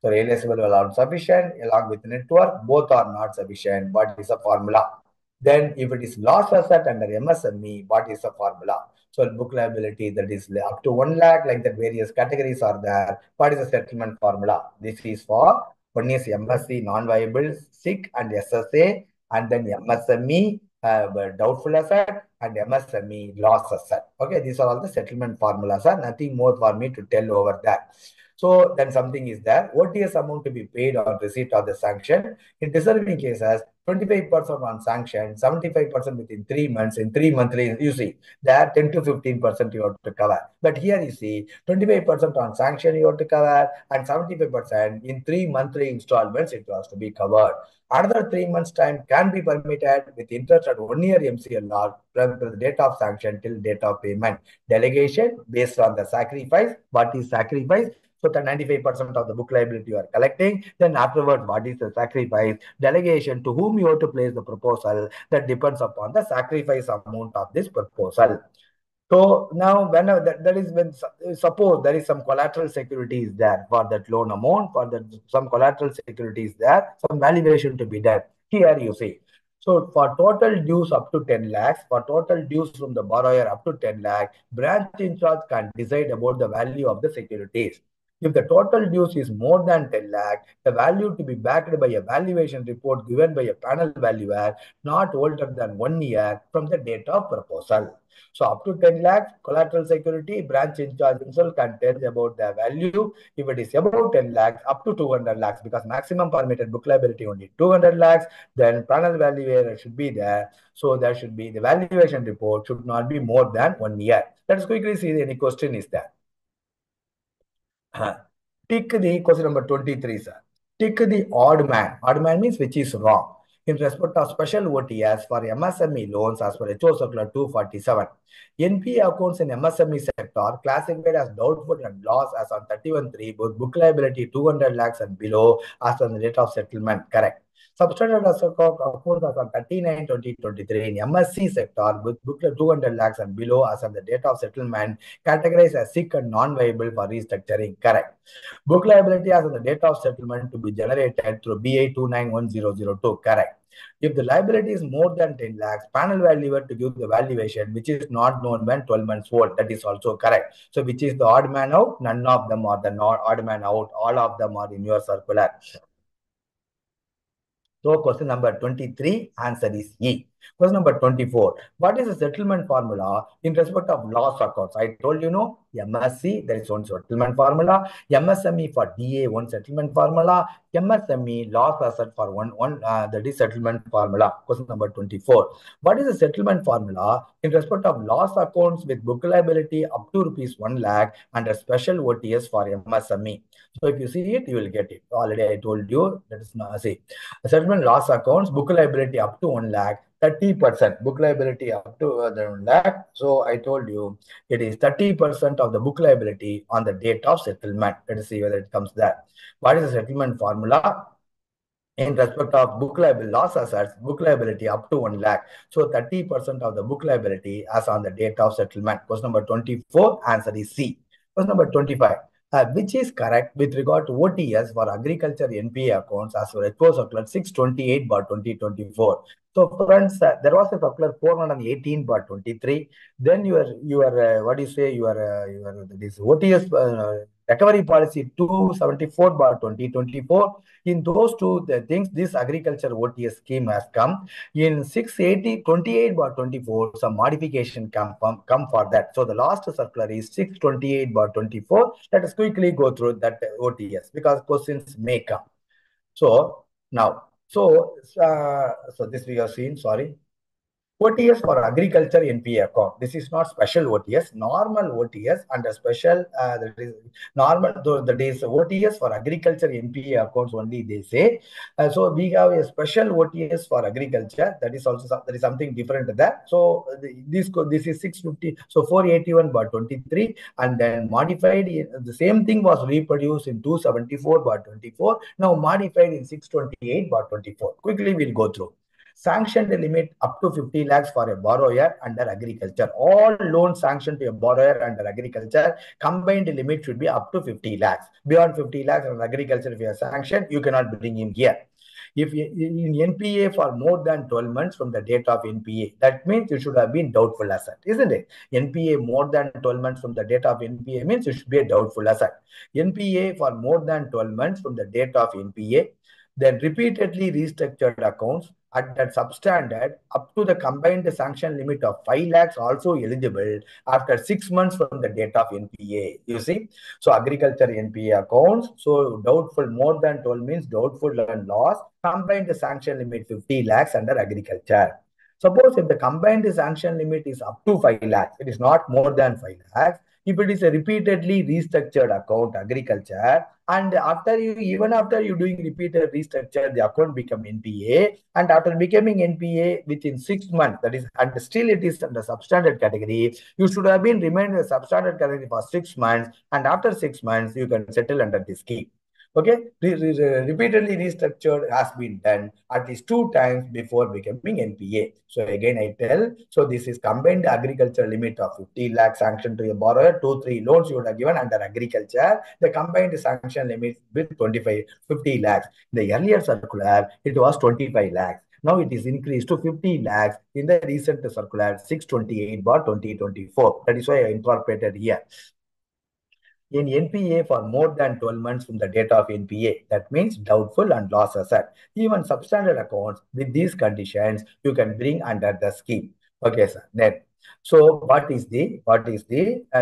So realizable are sufficient along with network, both are not sufficient. What is the formula? Then if it is loss asset under MSME, what is the formula? So book liability that is up to 1 lakh, like that various categories are there. What is the settlement formula? This is for one is MSC non-viable, SIC and SSA, and then MSME, doubtful asset, and MSME loss asset. Okay, these are all the settlement formulas. Nothing more for me to tell over that. So then something is there. OTS amount to be paid on receipt of the sanction. In deserving cases, 25% on sanction, 75% within 3 months. In 3 monthly, you see, there 10 to 15% you have to cover. But here you see, 25% on sanction you have to cover, and 75% in 3 monthly installments it has to be covered. Another 3 months time can be permitted with interest at 1 year MCLR from the date of sanction till date of payment. Delegation based on the sacrifice. What is sacrifice? So the 95% of the book liability you are collecting. Then afterward, what is the sacrifice? Delegation to whom you have to place the proposal. That depends upon the sacrifice amount of this proposal. So now, when that is when suppose there is some collateral security is there for that loan amount, for that some collateral security is there, some valuation to be done. Here you see. So for total dues up to 10 lakhs, for total dues from the borrower up to 10 lakh, branch in charge can decide about the value of the securities. If the total dues is more than 10 lakh, the value to be backed by a valuation report given by a panel valuer not older than 1 year from the date of proposal. So up to 10 lakhs, collateral security, branch in charge himself can tell about the value. If it is about 10 lakhs, up to 200 lakhs, because maximum permitted book liability only 200 lakhs, then panel valuer should be there. So there should be the valuation report should not be more than 1 year. Let's quickly see any question is there. Tick the question number 23, sir. Tick the odd man. Odd man means which is wrong. In respect of special OTS for MSME loans as per HO Circular 247. NPA accounts in MSME sector classified as doubtful and loss as on 31/3, book liability 200 lakhs and below as on the date of settlement. Correct. Substandard accounts as on 39/20/23 in MSC sector with book 200 lakhs and below as on the date of settlement categorized as sick and non-viable for restructuring. Correct. Book liability as on the date of settlement to be generated through BI 291002. Correct. If the liability is more than 10 lakhs, panel valuer to give the valuation, which is not known when 12 months old. That is also correct. So, which is the odd man out? None of them are the odd man out. All of them are in your circular. So, question number 23, answer is E. Question number 24. What is the settlement formula in respect of loss accounts? I told you, no, MSC, there is one settlement formula. MSME for DA, one settlement formula. MSME loss asset for one that is settlement formula. Question number 24. What is the settlement formula in respect of loss accounts with book liability up to rupees 1 lakh and a special OTS for MSME? So if you see it, you will get it. Already I told you that is not see. Settlement loss accounts, book liability up to 1 lakh, 30%. Book liability up to 1 lakh. So I told you it is 30% of the book liability on the date of settlement. Let us see whether it comes there. What is the settlement formula? In respect of book liability loss assets, book liability up to 1 lakh. So 30% of the book liability as on the date of settlement. Question number 24, answer is C. Question number 25. Which is correct with regard to OTS for agriculture NPA accounts as per HO Circular 628/2024. So friends, there was a circular 418/23. Then your what do you say your this OTS recovery policy 274/2024. In those two things, this agriculture OTS scheme has come. In 680/28/24, some modification come for that. So the last circular is 628/24. Let us quickly go through that OTS because questions may come. So now, so this we have seen. Sorry. OTS for agriculture NPA account. This is not special OTS, normal OTS and a special that is normal. That is OTS for agriculture NPA accounts only. They say. So we have a special OTS for agriculture. That is also there is something different there. So this is 650. So 481/23 and then modified. The same thing was reproduced in 274/24. Now modified in 628/24. Quickly we'll go through. Sanctioned limit up to 50 lakhs for a borrower under agriculture. All loans sanctioned to a borrower under agriculture, combined limit should be up to 50 lakhs. Beyond 50 lakhs under agriculture, if you are sanctioned, you cannot bring him here. If in NPA for more than 12 months from the date of NPA, that means you should have been doubtful asset, isn't it? NPA more than 12 months from the date of NPA means it should be a doubtful asset. NPA for more than 12 months from the date of NPA, then repeatedly restructured accounts at that substandard up to the combined sanction limit of 5 lakhs also eligible after 6 months from the date of NPA. You see, so agriculture NPA accounts, so doubtful more than 12 means doubtful and loss, combined sanction limit 50 lakhs under agriculture. Suppose if the combined sanction limit is up to 5 lakhs, it is not more than 5 lakhs. If it is a repeatedly restructured account, agriculture, and even after you doing repeated restructure, the account become NPA, and after becoming NPA within 6 months, that is, and still it is under substandard category, you should have been remained in the substandard category for 6 months, and after 6 months, you can settle under this scheme. Okay, repeatedly restructured has been done at least 2 times before becoming NPA. So again, I tell, so this is combined agriculture limit of 50 lakh sanction to a borrower, 2-3 loans you would have given under agriculture. The combined sanction limit with 50 lakhs. The earlier circular, it was 25 lakhs. Now it is increased to 50 lakhs in the recent circular 628/2024. That is why I incorporated here in NPA for more than 12 months from the date of NPA. That means doubtful and loss asset. Even substandard accounts with these conditions, you can bring under the scheme. Okay, sir. Then, so what is the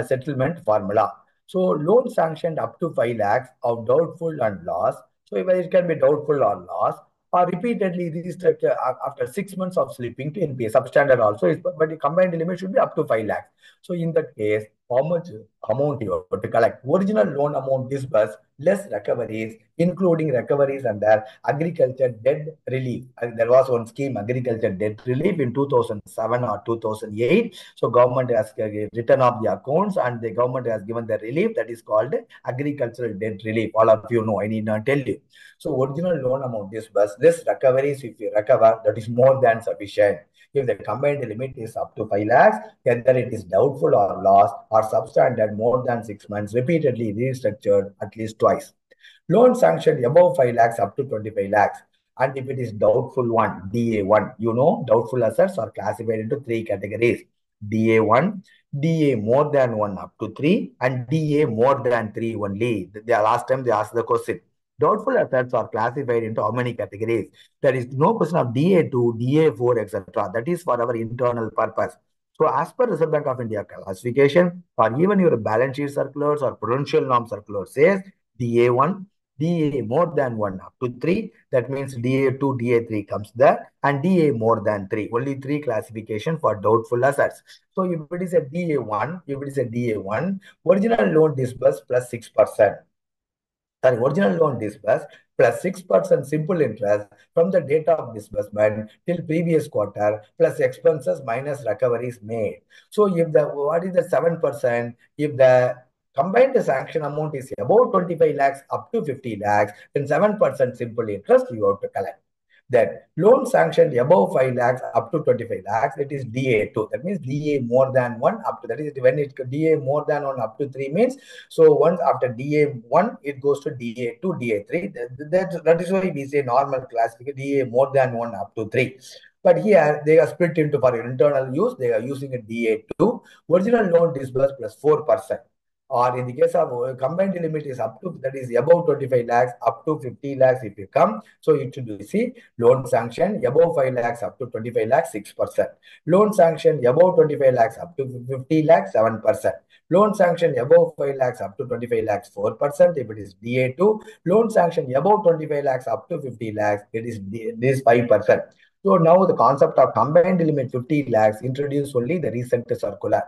settlement formula? So loan sanctioned up to 5 lakhs of doubtful and loss. So it can be doubtful or loss, or repeatedly restructure after 6 months of slipping to NPA. Substandard also is, but the combined limit should be up to 5 lakhs. So in that case, how much amount you have to collect? Original loan amount disbursed, less recoveries, including recoveries under agriculture debt relief. There was one scheme, agriculture debt relief in 2007 or 2008. So government has written off the accounts and the government has given the relief that is called agricultural debt relief. All of you know, I need not tell you. So original loan amount disbursed, less recoveries if you recover, that is more than sufficient. If the combined limit is up to 5 lakhs, whether it is doubtful or lost or substandard more than 6 months, repeatedly restructured at least twice. Loan sanctioned above 5 lakhs up to 25 lakhs. And if it is doubtful one, DA1, you know, doubtful assets are classified into three categories. DA1, DA more than 1 up to 3, and DA more than 3 only. Last time they asked the question. Doubtful assets are classified into how many categories? There is no question of DA2, DA4, etc. That is for our internal purpose. So as per Reserve Bank of India classification, or even your balance sheet circulars or prudential norm circular says DA1, DA more than 1 up to 3. That means DA2, DA3 comes there, and DA more than 3. Only 3 classification for doubtful assets. So if it is a DA1, original loan disbursed plus 6%. Sorry, original loan disbursed plus 6% simple interest from the date of disbursement till previous quarter plus expenses minus recoveries made. So if the what is the 7%? If the combined sanction amount is above 25 lakhs up to 50 lakhs, then 7% simple interest you have to collect. Then loan sanctioned above 5 lakhs up to 25 lakhs, it is DA2. That means DA more than 1 up to, that is when it DA more than 1 up to 3 means, so once after DA1, it goes to DA2, DA3. That is why we say normal classification, DA more than 1 up to 3. But here they are split into for internal use, they are using a DA2, original loan disbursed plus 4%. Or in the case of combined limit is up to, that is above 25 lakhs up to 50 lakhs if you come. So you should see loan sanction above 5 lakhs up to 25 lakhs 6%. Loan sanction above 25 lakhs up to 50 lakhs 7%. Loan sanction above 5 lakhs up to 25 lakhs 4% if it is DA2. Loan sanction above 25 lakhs up to 50 lakhs, it is this 5%. So now the concept of combined limit 50 lakhs introduced only the recent circular.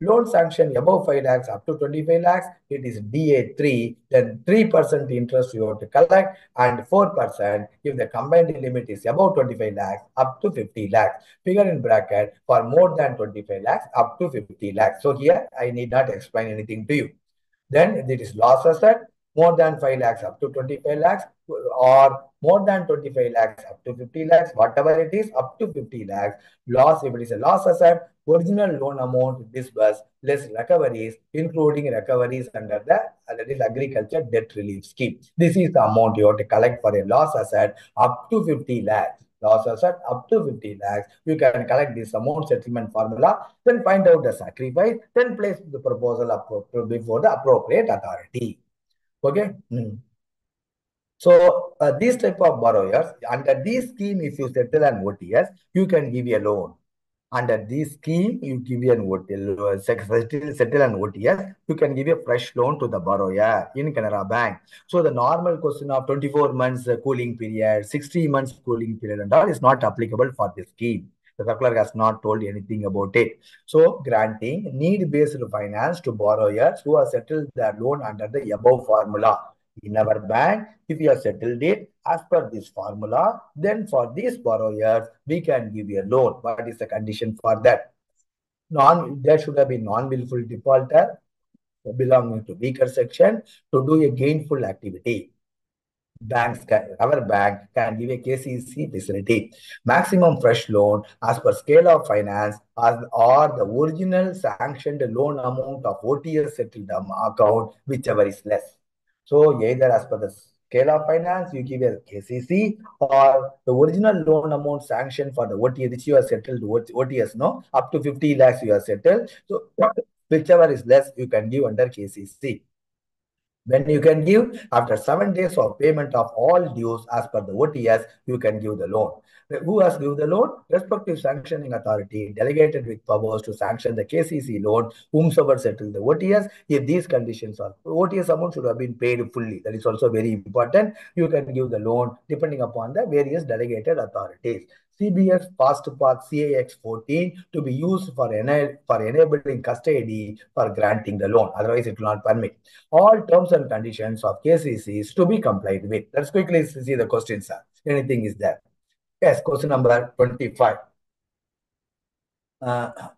Loan sanction above 5 lakhs up to 25 lakhs, it is DA3, then 3% interest you have to collect, and 4% if the combined limit is above 25 lakhs up to 50 lakhs. Figure in bracket for more than 25 lakhs up to 50 lakhs. So here I need not explain anything to you. Then it is loss asset more than 5 lakhs up to 25 lakhs, or more than 25 lakhs up to 50 lakhs, whatever it is up to 50 lakhs. Loss, if it is a loss asset, original loan amount disbursed less recoveries, including recoveries under the that is agriculture debt relief scheme. This is the amount you have to collect for a loss asset up to 50 lakhs. Loss asset up to 50 lakhs. You can collect this amount settlement formula, then find out the sacrifice, then place the proposal before the appropriate authority. Okay. So these type of borrowers, under this scheme, if you settle an OTS, you can give a loan. Under this scheme, you give an OTS, settle an OTS, you can give a fresh loan to the borrower in Canara Bank. So the normal question of 24 months cooling period, 60 months cooling period and all is not applicable for this scheme. The circular has not told anything about it. So granting need-based finance to borrowers who have settled their loan under the above formula. In our bank, if you have settled it as per this formula, then for these borrowers, we can give you a loan. What is the condition for that? There should have been non-willful defaulter belonging to weaker section to do a gainful activity. Our bank can give a KCC facility. Maximum fresh loan as per scale of finance or the original sanctioned loan amount of OTS settled account, whichever is less. So either as per the scale of finance, you give a KCC or the original loan amount sanctioned for the OTS, which you have settled OTS, no? Up to 50 lakhs you have settled. So whichever is less, you can give under KCC. When you can give after 7 days of payment of all dues as per the OTS, you can give the loan. Who has given the loan? Respective sanctioning authority delegated with powers to sanction the KCC loan, whomsoever settled the OTS. If these conditions are, OTS amount should have been paid fully. That is also very important. You can give the loan depending upon the various delegated authorities. CBS Fast Path CAX 14 to be used for enabling custody for granting the loan. Otherwise, it will not permit. All terms and conditions of KCC is to be complied with. Let's quickly see the questions, sir. Anything is there? Yes, question number 25.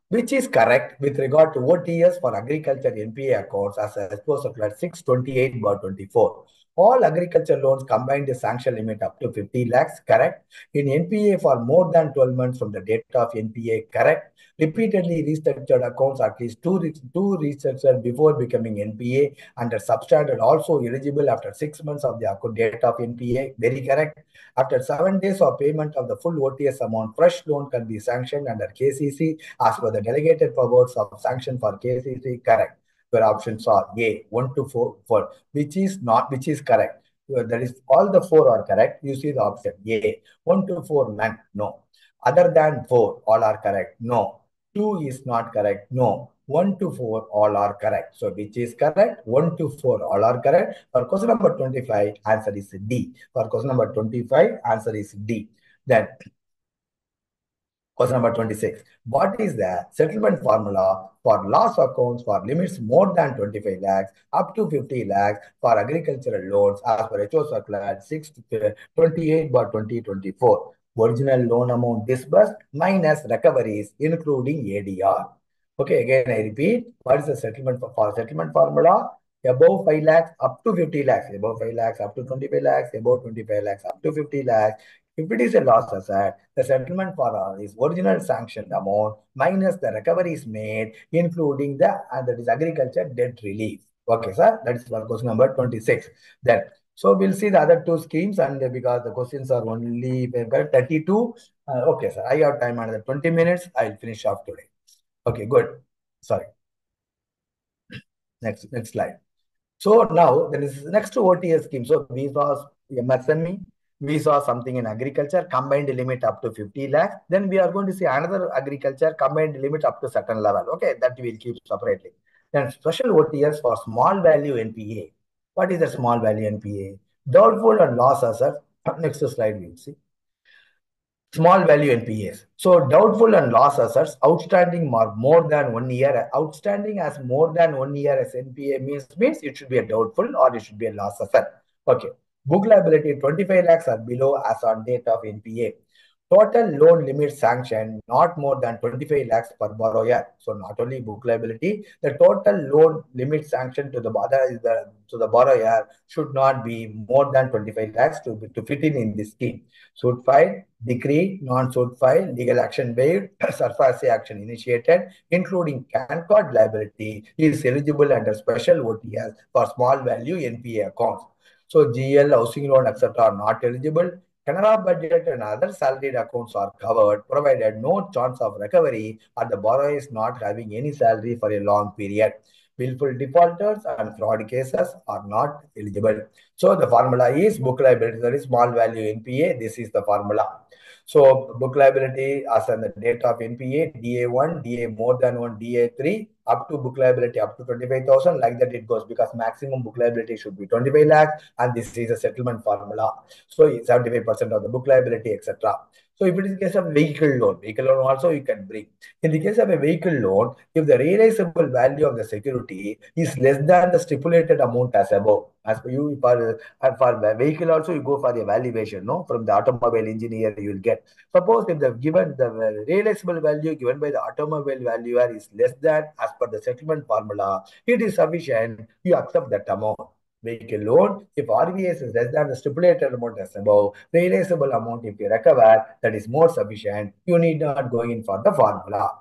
Which is correct with regard to OTS for agriculture NPA accounts as exposed circular 628/24. All agriculture loans combined the sanction limit up to 50 lakhs, correct. In NPA for more than 12 months from the date of NPA, correct. Repeatedly restructured accounts, at least two restructured before becoming NPA, under substandard also eligible after 6 months of the account date of NPA, very correct. After 7 days of payment of the full OTS amount, fresh loan can be sanctioned under KCC as per the delegated powers of sanction for KCC, correct. Your options are A, 1 to 4, which is correct. That is, all the four are correct. You see the option A, 1 to 4, none, no. Other than 4, all are correct, no. 2 is not correct, no. 1 to 4, all are correct. So, which is correct? 1 to 4, all are correct. For question number 25, answer is D. For question number 25, answer is D. Then, question number 26. What is the settlement formula for loss accounts for limits more than 25 lakhs up to 50 lakhs for agricultural loans as per HO Circular 628/2024? Original loan amount disbursed minus recoveries including ADR. Okay, again I repeat, what is the settlement for settlement formula? Above 5 lakhs up to 50 lakhs, above 5 lakhs up to 25 lakhs, above 25 lakhs up to 50 lakhs. If it is a loss asset, the settlement for is original sanctioned amount minus the recoveries made, including that is agriculture debt relief. Okay, sir, that is for question number 26. Then, so we'll see the other two schemes, and because the questions are only 32. Okay, sir, I have time another 20 minutes. I'll finish off today. Okay, good. Sorry. Next slide. So now there is next to OTS scheme. So we saw MSME, we saw something in agriculture, combined limit up to 50 lakhs. Then we are going to see another agriculture combined limit up to certain level. Okay, that we will keep separately. Then special OTS for small value NPA. What is the small value NPA? Doubtful and loss assets. Next slide, we'll see. Small value NPAs. So doubtful and loss assets outstanding more than 1 year. Outstanding as more than 1 year as NPA means it should be a doubtful or it should be a loss asset. Okay. Book liability 25 lakhs or below as on date of NPA. Total loan limit sanction not more than 25 lakhs per borrower. So not only book liability, the total loan limit sanction to the borrower should not be more than 25 lakhs to fit in this scheme. Suit file, decree, non-suit file, legal action waived, surface action initiated, including Canpals liability, is eligible under special OTS for small value NPA accounts. So GL, housing loan, etc. are not eligible. Canara budget and other salaried accounts are covered, provided no chance of recovery or the borrower is not having any salary for a long period. Willful defaulters and fraud cases are not eligible. So the formula is book liability, that is small value NPA. This is the formula. So book liability as on the date of NPA, DA1, DA more than 1, DA3, up to book liability up to 25,000. Like that it goes, because maximum book liability should be 25 lakhs, and this is a settlement formula. So 75% of the book liability, etc. So if it is case of vehicle loan also you can bring. In the case of a vehicle loan, if the realizable value of the security is less than the stipulated amount as above, as per you, for the vehicle also you go for the valuation, no, from the automobile engineer you will get. Suppose if the given the realizable value given by the automobile valuer is less than as per the settlement formula, it is sufficient. You accept that amount. Vehicle loan, if RVS is less than the stipulated amount as above, realizable amount if you recover, that is more sufficient. You need not go in for the formula.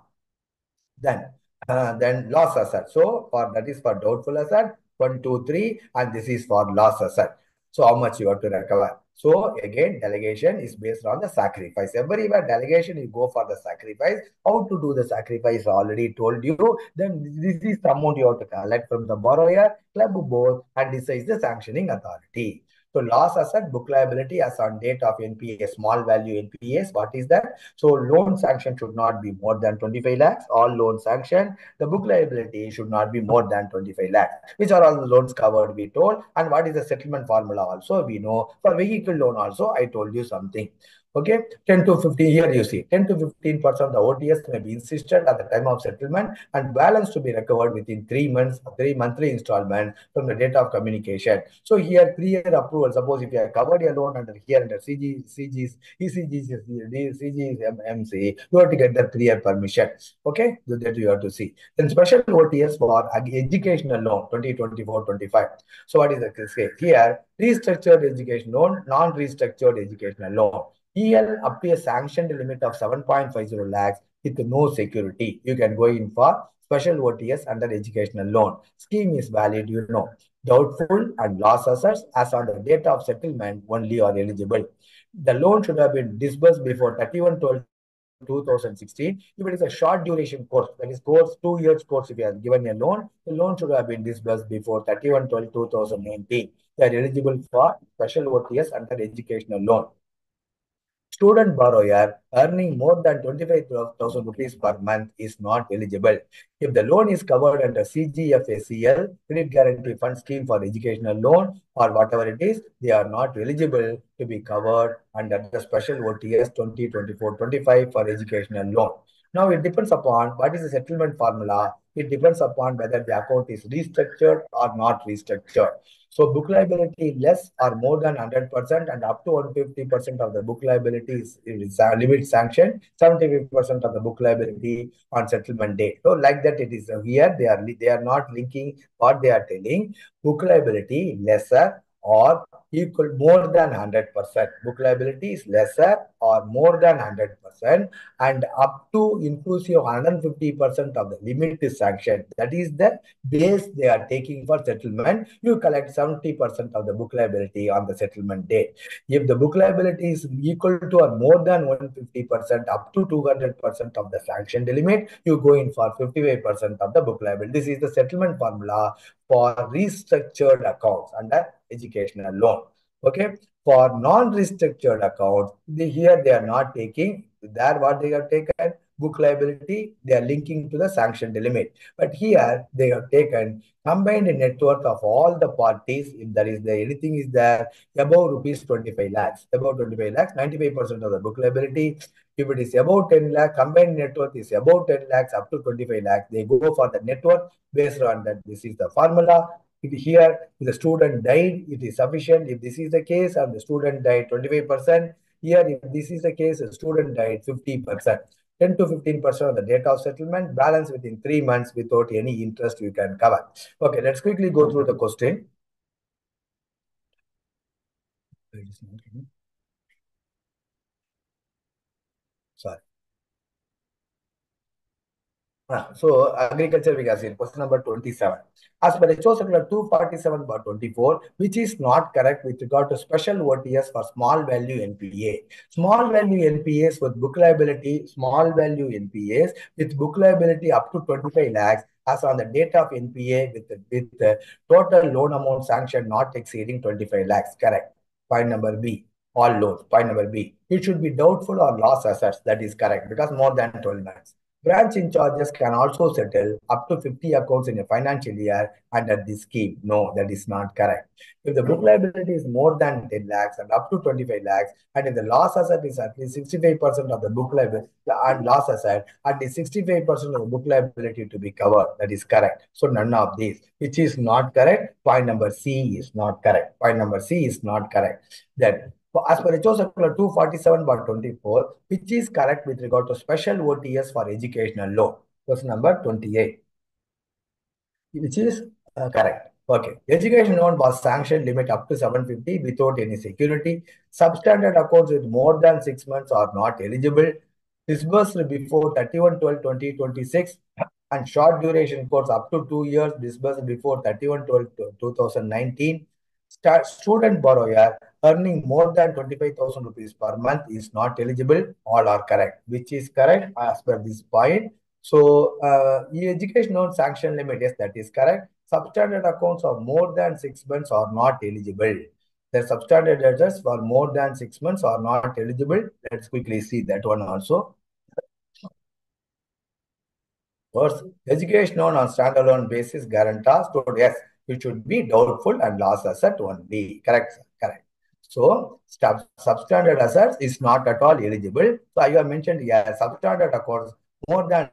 Then, then loss asset. So for that is for doubtful asset, 1, 2, 3, and this is for loss asset. So how much you have to recover? So again, delegation is based on the sacrifice. Everywhere delegation, you go for the sacrifice. How to do the sacrifice? Already told you. Then this is the amount you have to collect from the borrower, club board, and decides the sanctioning authority. So loss asset, book liability as on date of NPA, small value NPAs. What is that? So loan sanction should not be more than 25 lakhs. All loan sanction, the book liability should not be more than 25 lakhs. Which are all the loans covered, we told. And what is the settlement formula also, we know. For vehicle loan also, I told you something. Okay, 10 to 15, here you see 10 to 15% of the OTS may be insisted at the time of settlement, and balance to be recovered within 3 months, 3 monthly installment from the date of communication. So here 3-year approval. Suppose if you have covered your loan under here under CGs, CGs, you have to get the 3-year permission. Okay, that you have to see. Then special OTS for educational loan 2024-25. So what is the case here? Restructured education loan, non-restructured educational loan. EL up to a sanctioned limit of 7.50 lakhs with no security. You can go in for special OTS under educational loan. Scheme is valid, you know. Doubtful and loss assets as on the date of settlement only are eligible. The loan should have been disbursed before 31/12/2016. If it is a short duration course, that is course 2 years course, if you have given a loan, the loan should have been disbursed before 31/12/2019. They are eligible for special OTS under educational loan. Student borrower earning more than 25,000 rupees per month is not eligible. If the loan is covered under CGFACL, Credit Guarantee Fund Scheme for Educational Loan, or whatever it is, they are not eligible to be covered under the special OTS 2024-25 for educational loan. Now it depends upon what is the settlement formula. It depends upon whether the account is restructured or not restructured. So book liability less or more than 100% and up to 150% of the book liability is limit sanction, 75% of the book liability on settlement date. So like that it is here, they are not linking what they are telling. Book liability lesser or equal more than 100%. Book liability is lesser or more than 100% and up to inclusive of 150% of the limit is sanctioned. That is the base they are taking for settlement. You collect 70% of the book liability on the settlement date. If the book liability is equal to or more than 150% up to 200% of the sanctioned limit, you go in for 55% of the book liability. This is the settlement formula for restructured accounts under educational loan. Okay, for non-restructured accounts, here they are not taking. There what they have taken book liability, they are linking to the sanctioned limit. But here they have taken combined net worth of all the parties. If there is anything is there above rupees 25 lakhs, above 25 lakhs, 95% of the book liability. If it is above 10 lakh, combined net worth is above 10 lakhs up to 25 lakhs. They go for the net worth based on that. This is the formula. If here, if the student died, it is sufficient. If this is the case and the student died 25%, here, if this is the case, the student died 50%. 10 to 15% of the date of settlement, balance within 3 months without any interest you can cover. Okay, let's quickly go through the question. Sorry. So agriculture we have seen question number 27. As per HO circular 247/24, which is not correct with regard to special OTS for small value NPA. Small value NPAs with book liability, small value NPAs with book liability up to 25 lakhs as on the date of NPA with the total loan amount sanctioned not exceeding 25 lakhs. Correct. Point number B. All loans. Point number B. It should be doubtful or loss assets. That is correct because more than 12 months. Branch in charges can also settle up to 50 accounts in a financial year under this scheme. No, that is not correct. If the book liability is more than 10 lakhs and up to 25 lakhs, and if the loss asset is at least 65% of the book liability and loss asset, at least 65% of the book liability to be covered, that is correct. So none of these, which is not correct. Point number C is not correct. Point number C is not correct. Then as per HO Circular 247/24, which is correct with regard to special OTS for educational loan. Question number 28, which is correct. Okay. Education loan was sanctioned limit up to 750 without any security. Substandard accounts with more than 6 months are not eligible. Disbursed before 31/12/2026 and short duration course up to 2 years disbursed before 31/12/2019. Student borrower earning more than 25,000 rupees per month is not eligible. All are correct. Which is correct as per this point? So, education loan sanction limit, yes, that is correct. Substandard accounts of more than 6 months are not eligible. The substandard debtors for more than 6 months are not eligible. Let's quickly see that one also. First, education loan on standalone basis guarantors. So yes, it should be doubtful and loss asset only. Correct, sir. Correct. So substandard assets is not at all eligible. So I have mentioned, yeah, substandard accounts more than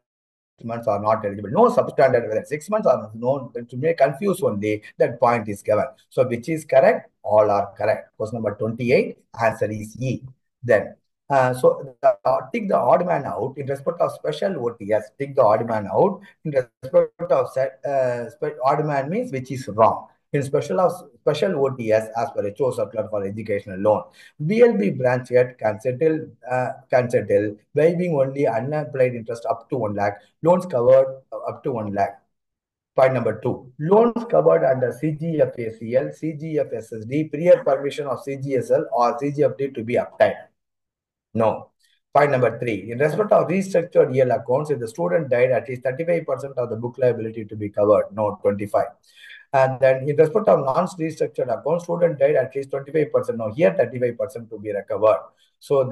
6 months are not eligible. No substandard, whether 6 months or no, to make confuse only, that point is given. So which is correct? All are correct. Question number 28, answer is E. Then, take the odd man out in respect of special OTS. Take the odd man out in respect of odd man means which is wrong. In special OTS as per HO circular for educational loan, BLB branch yet can settle waiving only unapplied interest up to 1 lakh. Loans covered up to 1 lakh. Point number 2. Loans covered under CGFACL, CGFSSD, prior permission of CGSL or CGFD to be obtained. No. Point number 3. In respect of restructured EL accounts, if the student died, at least 35% of the book liability to be covered. No, 25. And then in respect of non-restructured accounts, student died, at least 25%. No, here 35% to be recovered. So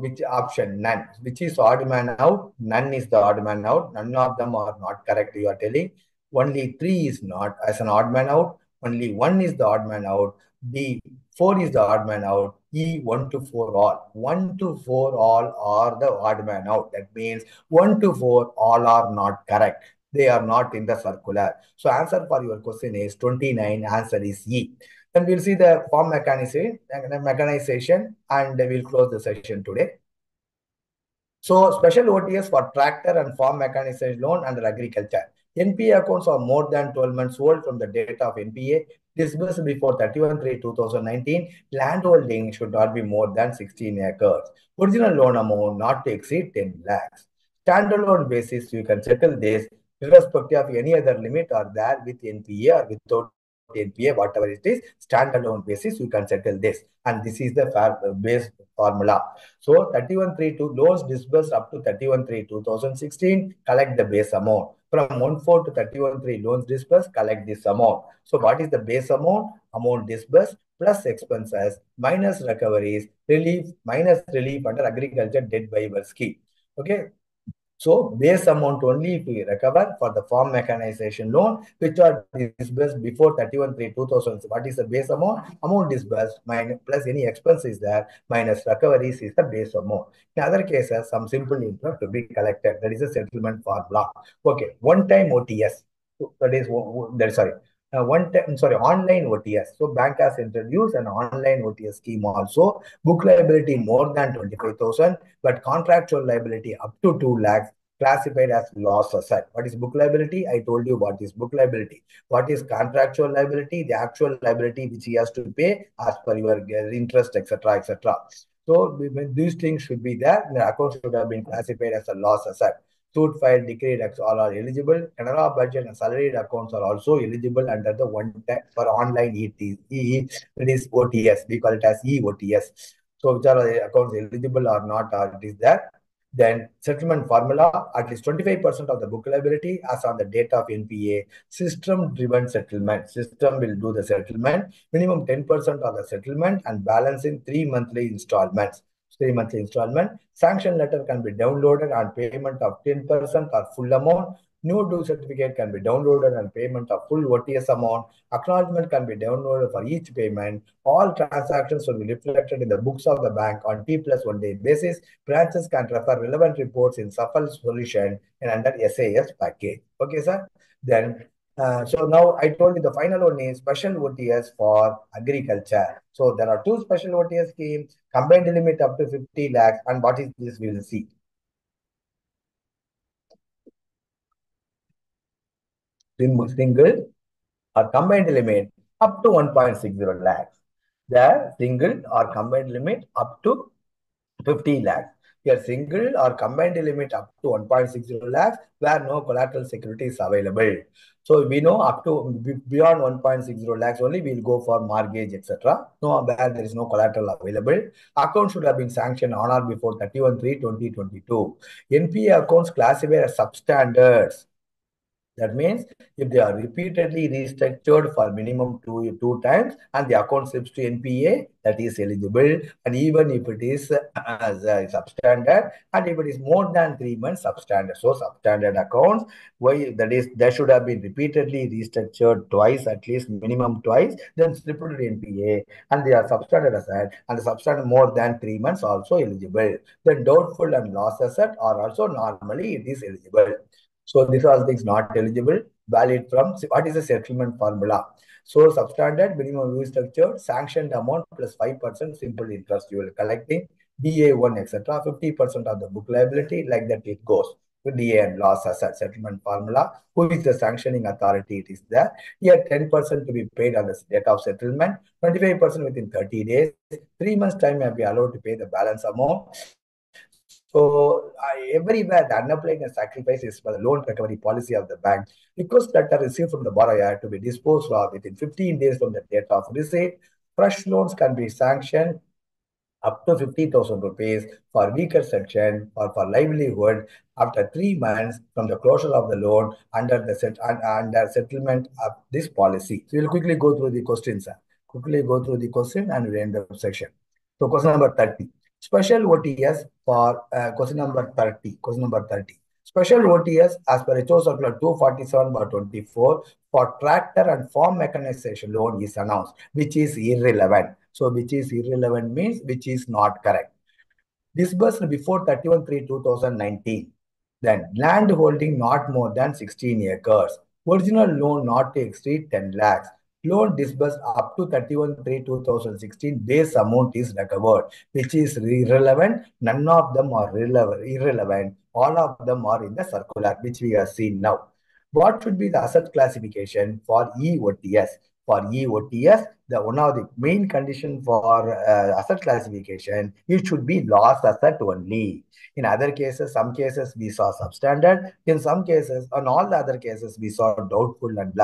which option? None. Which is odd man out? None is the odd man out. None of them are not correct, you are telling. Only 3 is not as an odd man out. Only 1 is the odd man out. D, 4 is the odd man out. E, 1 to 4 all. 1 to 4 all are the odd man out. That means 1 to 4 all are not correct. They are not in the circular. So answer for your question is 29. Answer is E. Then we'll see the form mechanization and we'll close the session today. So special OTS for tractor and farm mechanization loan under agriculture. NPA accounts are more than 12 months old from the date of NPA. Disbursed before 31/3/2019. Landholding should not be more than 16 acres. Original loan amount not to exceed 10 lakhs. Standalone basis, you can settle this irrespective of any other limit or there with NPA or without NPA, whatever it is, standalone basis, you can settle this. And this is the base formula. So 31/3 loans disbursed up to 31/3/2016, collect the base amount. From 1/4 to 31/3 loans disbursed, collect this amount. So what is the base amount? Amount disbursed plus expenses minus recoveries, minus relief under agriculture debt waiver scheme. Okay. So base amount only if we recover for the farm mechanization loan, which are disbursed before 31/3/2000. What is the base amount? Amount disbursed minus plus any expenses there minus recoveries is the base amount. In other cases, some simple interest to be collected. That is a settlement formula. Okay, one-time OTS. That is sorry. Online OTS. So bank has introduced an online OTS scheme also. Book liability more than 25,000, but contractual liability up to 2 lakhs classified as loss asset. What is book liability? I told you what is book liability. What is contractual liability? The actual liability which he has to pay as per your interest, etc., etc. So these things should be there. The account should have been classified as a loss asset. suit file decreed all are eligible. Canara budget and salaried accounts are also eligible under the one time for online that is OTS. We call it as EOTS. So which are the accounts eligible or not, or it is there. Then settlement formula, at least 25% of the book liability as on the date of NPA. System-driven settlement. System will do the settlement. Minimum 10% of the settlement and balance in 3 monthly installments. 3 monthly installment. Sanction letter can be downloaded on payment of 10% or full amount. New due certificate can be downloaded on payment of full OTS amount. Acknowledgement can be downloaded for each payment. All transactions will be reflected in the books of the bank on T+1 day basis. Branches can refer relevant reports in Shuffle solution and under SAS package. Okay, sir? Then so now I told you the final one is special OTS for agriculture. So there are two special OTS schemes, combined limit up to 50 lakhs. And what is this? We will see. Single or combined limit up to 1.60 lakhs. The single or combined limit up to 50 lakhs. Here, single or combined limit up to 1.60 lakhs where no collateral security is available. So we know up to beyond 1.60 lakhs only we will go for mortgage, etc. No, where there is no collateral available. Account should have been sanctioned on or before 31/3/2022. NPA accounts classified as substandards. That means if they are repeatedly restructured for minimum two times and the account slips to NPA, that is eligible. And even if it is as a substandard, and if it is more than 3 months, substandard. So substandard accounts, why that is, they should have been repeatedly restructured twice, at least minimum twice, then slipped to NPA, and they are substandard asset, and the substandard more than 3 months also eligible. Then doubtful and loss asset are also normally it is eligible. So these are things not eligible, valid from what is the settlement formula. So substandard, minimum restructured, sanctioned amount plus 5% simple interest you will collecting, DA1, etc. 50% of the book liability, like that it goes. DA and loss asset settlement formula. Who is the sanctioning authority? It is there. Here 10% to be paid on the date of settlement, 25% within 30 days, 3 months time may be allowed to pay the balance amount. So everywhere the unapplied sacrifice is for the loan recovery policy of the bank. Request letter received from the borrower to be disposed of within 15 days from the date of receipt. Fresh loans can be sanctioned up to 50,000 rupees for weaker section or for livelihood after 3 months from the closure of the loan under the under settlement of this policy. So we'll quickly go through the questions. Quickly go through the question and we'll end the section. So question number 30. Special OTS for question number 30. Question number 30. Special OTS as per HO Circular 247/24 for tractor and farm mechanization loan is announced, which is irrelevant. So which is irrelevant means which is not correct. Disbursed before 31/3/2019. Then land holding not more than 16 acres. Original loan not to exceed 10 lakhs. Loan disbursed up to 31/3/2016. Base amount is recovered, which is irrelevant. None of them are irrelevant. All of them are in the circular, which we have seen now. What should be the asset classification for EOTS? For EOTS, the one of the main condition for asset classification, it should be loss asset only. In other cases, some cases we saw substandard. In some cases, on all the other cases, we saw doubtful and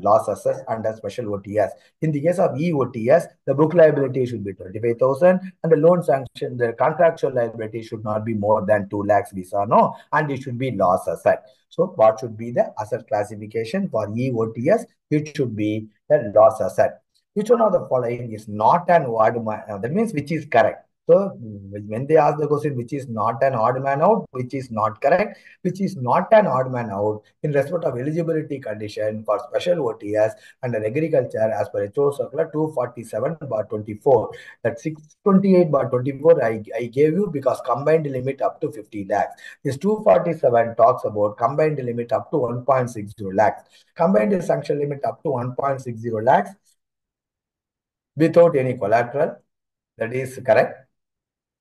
loss assets under special OTS. In the case of EOTS, the book liability should be 25,000 and the loan sanction, the contractual liability should not be more than 2 lakhs, we saw, no, and it should be loss asset. So what should be the asset classification for EOTS? It should be a loss asset. Which one of the following is not an odd man? That means which is correct. So when they ask the question, which is not an odd man out, which is not correct, which is not an odd man out in respect of eligibility condition for special OTS under agriculture as per HO Circular 247/24. That 628/24 I gave you because combined limit up to 50 lakhs. This 247 talks about combined limit up to 1.60 lakhs. Combined sanction limit up to 1.60 lakhs without any collateral. That is correct.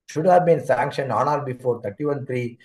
Should have been sanctioned on or before 31/3.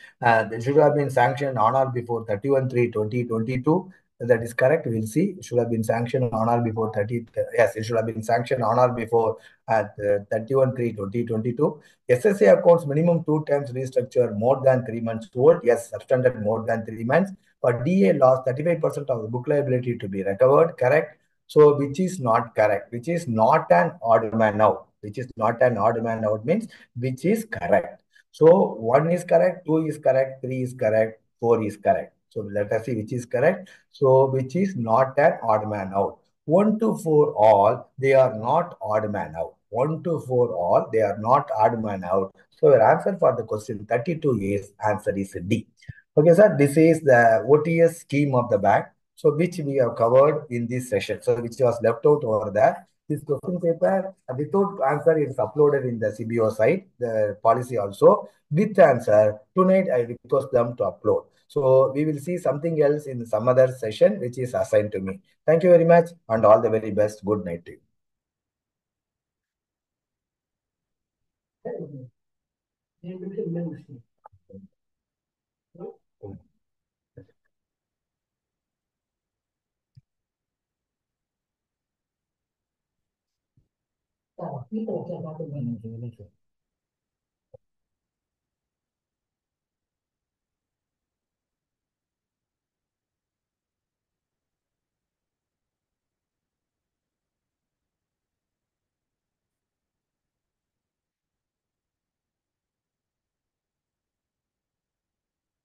They should have been sanctioned on or before 31/3/2022. that is correct. We'll see. It should have been sanctioned on or before 30th. Yes, it should have been sanctioned on or before at 31/3/2022. SSA accounts minimum 2 times restructure more than 3 months old. Yes, substandard more than 3 months. For DA loss, 35% of the book liability to be recovered. Correct. So, which is not correct, which is not an odd man out, which is not an odd man out means which is correct. So, 1 is correct, 2 is correct, 3 is correct, 4 is correct. So, let us see which is correct. So, which is not an odd man out. 1 to 4 all, they are not odd man out. 1 to 4 all, they are not odd man out. So, your answer for the question 32 is answer is D. Okay, sir, this is the OTS scheme of the bank. So, which we have covered in this session. So, which was left out over there. This question paper without answer is uploaded in the CBO site, the policy also. With answer, tonight I request them to upload. So, we will see something else in some other session which is assigned to me. Thank you very much and all the very best. Good night to you.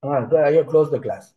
So I close the class.